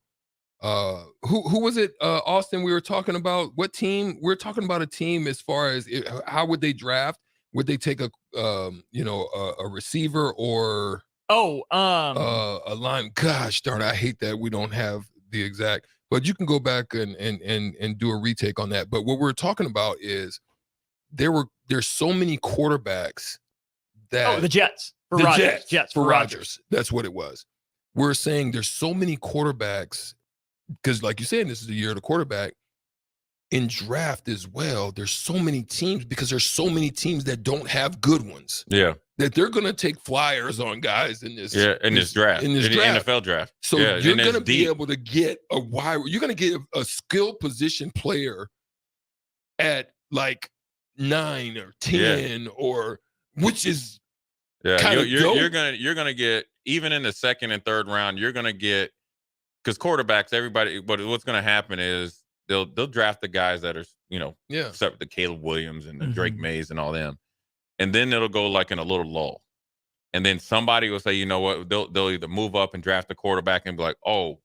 who was it, Austin, we were talking about what team? We're talking about a team as far as how would they draft? Would they take a receiver or a line? Gosh darn, I hate that we don't have the exact, but you can go back and do a retake on that. But what we're talking about is there's so many quarterbacks that the Jets for the Rodgers. Jets for Rodgers. That's what it was. We're saying there's so many quarterbacks because, like you said, this is the year of the quarterback. In draft as well, there's so many teams because there's so many teams that don't have good ones. Yeah. That they're going to take flyers on guys in this draft. In the NFL draft. So you're going to be able to get you're going to get a skill position player at like 9 or 10 or which is kind of you're gonna get, even in the second and third round, you're gonna get, because quarterbacks, everybody, what's gonna happen is they'll draft the guys that are, except the Caleb Williams and the Drake Mays and all them. And then it'll go like in a little lull. And then somebody will say, you know what, they'll either move up and draft the quarterback and be like, oh,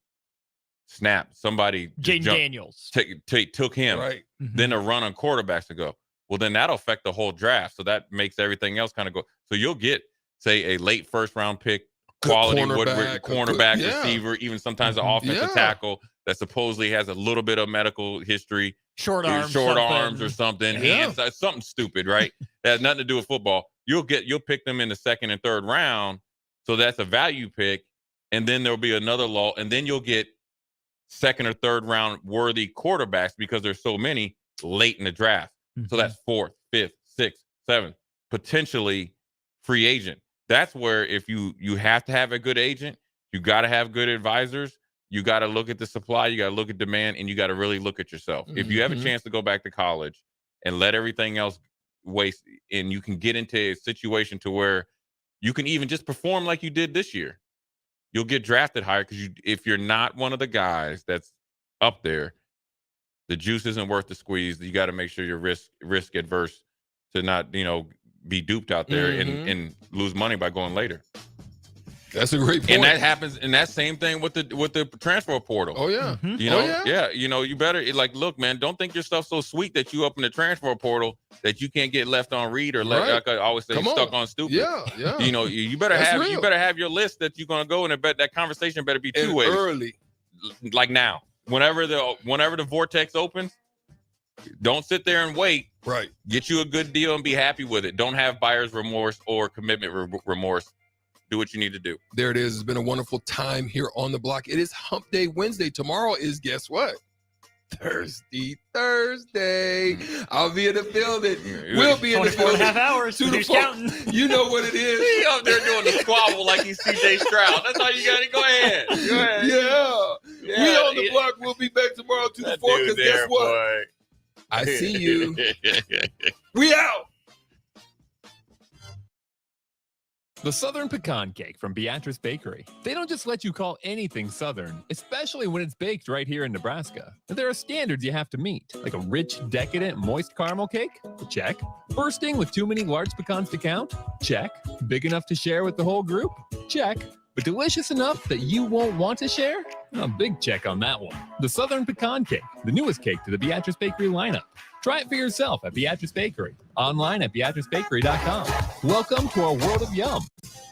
snap, somebody Jaden Daniels took him. Right. Then they'll run on quarterbacks and go, well, then that'll affect the whole draft. So that makes everything else kind of go. So you'll get, say, a late first round pick, quality cornerback, receiver, even sometimes an offensive tackle that supposedly has a little bit of medical history, short arms or something, hands, something stupid, right? That has nothing to do with football. You'll pick them in the second and third round. So that's a value pick. And then there'll be another lull. And then you'll get second or third round worthy quarterbacks because there's so many late in the draft. So that's 4th, 5th, 6th, 7th, potentially free agent. That's where if you have to have a good agent, you got to have good advisors. You got to look at the supply, you got to look at demand, and you got to really look at yourself. If you have a chance to go back to college and let everything else waste, and you can get into a situation to where you can even just perform like you did this year, you'll get drafted higher because if you're not one of the guys that's up there, the juice isn't worth the squeeze. You got to make sure you're risk adverse to not, be duped out there and lose money by going later. That's a great point. And that happens, and that same thing with the transfer portal. Oh yeah. You better look, man, don't think your stuff's so sweet that you up in the transfer portal that you can't get left on read or like I always say, stuck on stupid. Yeah. You better have your list that you're gonna go, and that conversation better be two ways. Early. Like now. Whenever the vortex opens, don't sit there and wait. Right. Get you a good deal and be happy with it. Don't have buyer's remorse or commitment remorse. Do what you need to do. There it is. It's been a wonderful time here on the block. It is Hump Day Wednesday. Tomorrow is, guess what? Thursday. I'll be in the building. We'll be in the building. 24.5 hours. Who's counting? You know what it is. He up there doing the squabble like he's CJ Stroud. That's all you got to go ahead. Yeah. We on the block. We'll be back tomorrow to the 4th. Because guess what? Boy. I see you. We out. The Southern Pecan Cake from Beatrice Bakery. They don't just let you call anything Southern, especially when it's baked right here in Nebraska. There are standards you have to meet, like a rich, decadent, moist caramel cake? Check. Bursting with too many large pecans to count? Check. Big enough to share with the whole group? Check. But delicious enough that you won't want to share? A big check on that one. The Southern Pecan Cake, the newest cake to the Beatrice Bakery lineup. Try it for yourself at Beatrice Bakery. Online at BeatriceBakery.com. Welcome to our world of yum.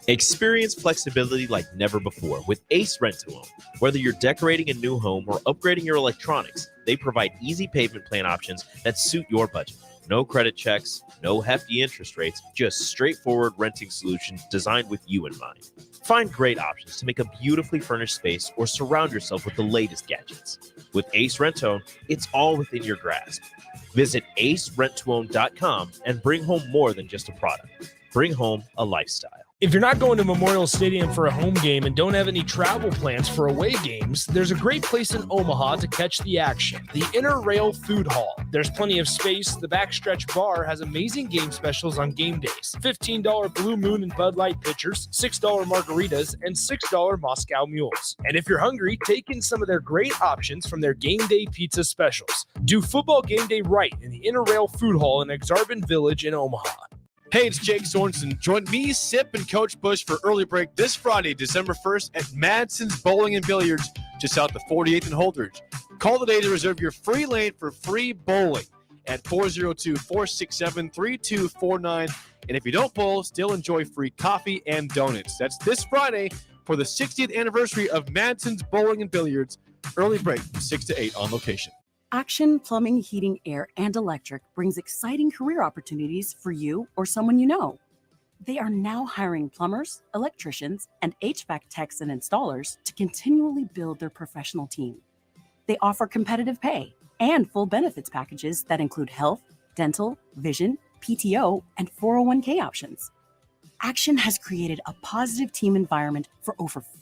Experience flexibility like never before with Ace Rent-to-Own. Whether you're decorating a new home or upgrading your electronics, they provide easy payment plan options that suit your budget. No credit checks, no hefty interest rates, just straightforward renting solutions designed with you in mind. Find great options to make a beautifully furnished space or surround yourself with the latest gadgets. With Ace Rent-to-Own, it's all within your grasp. Visit acerentoown.com and bring home more than just a product. Bring home a lifestyle. If you're not going to Memorial Stadium for a home game and don't have any travel plans for away games, there's a great place in Omaha to catch the action, the Inner Rail Food Hall. There's plenty of space. The Backstretch Bar has amazing game specials on game days. $15 Blue Moon and Bud Light pitchers, $6 margaritas, and $6 Moscow Mules. And if you're hungry, take in some of their great options from their game day pizza specials. Do football game day right in the Inner Rail Food Hall in Exarban Village in Omaha. Hey, it's Jake Sorensen. Join me, Sip, and Coach Bush for Early Break this Friday, December 1st at Madsen's Bowling and Billiards, just out to 48th and Holdridge. Call today to reserve your free lane for free bowling at 402-467-3249. And if you don't bowl, still enjoy free coffee and donuts. That's this Friday for the 60th anniversary of Madsen's Bowling and Billiards. Early Break from 6 to 8 on location. Action Plumbing, Heating, Air, and Electric brings exciting career opportunities for you or someone you know. They are now hiring plumbers, electricians, and HVAC techs and installers to continually build their professional team. They offer competitive pay and full benefits packages that include health, dental, vision, PTO, and 401k options. Action has created a positive team environment for over 50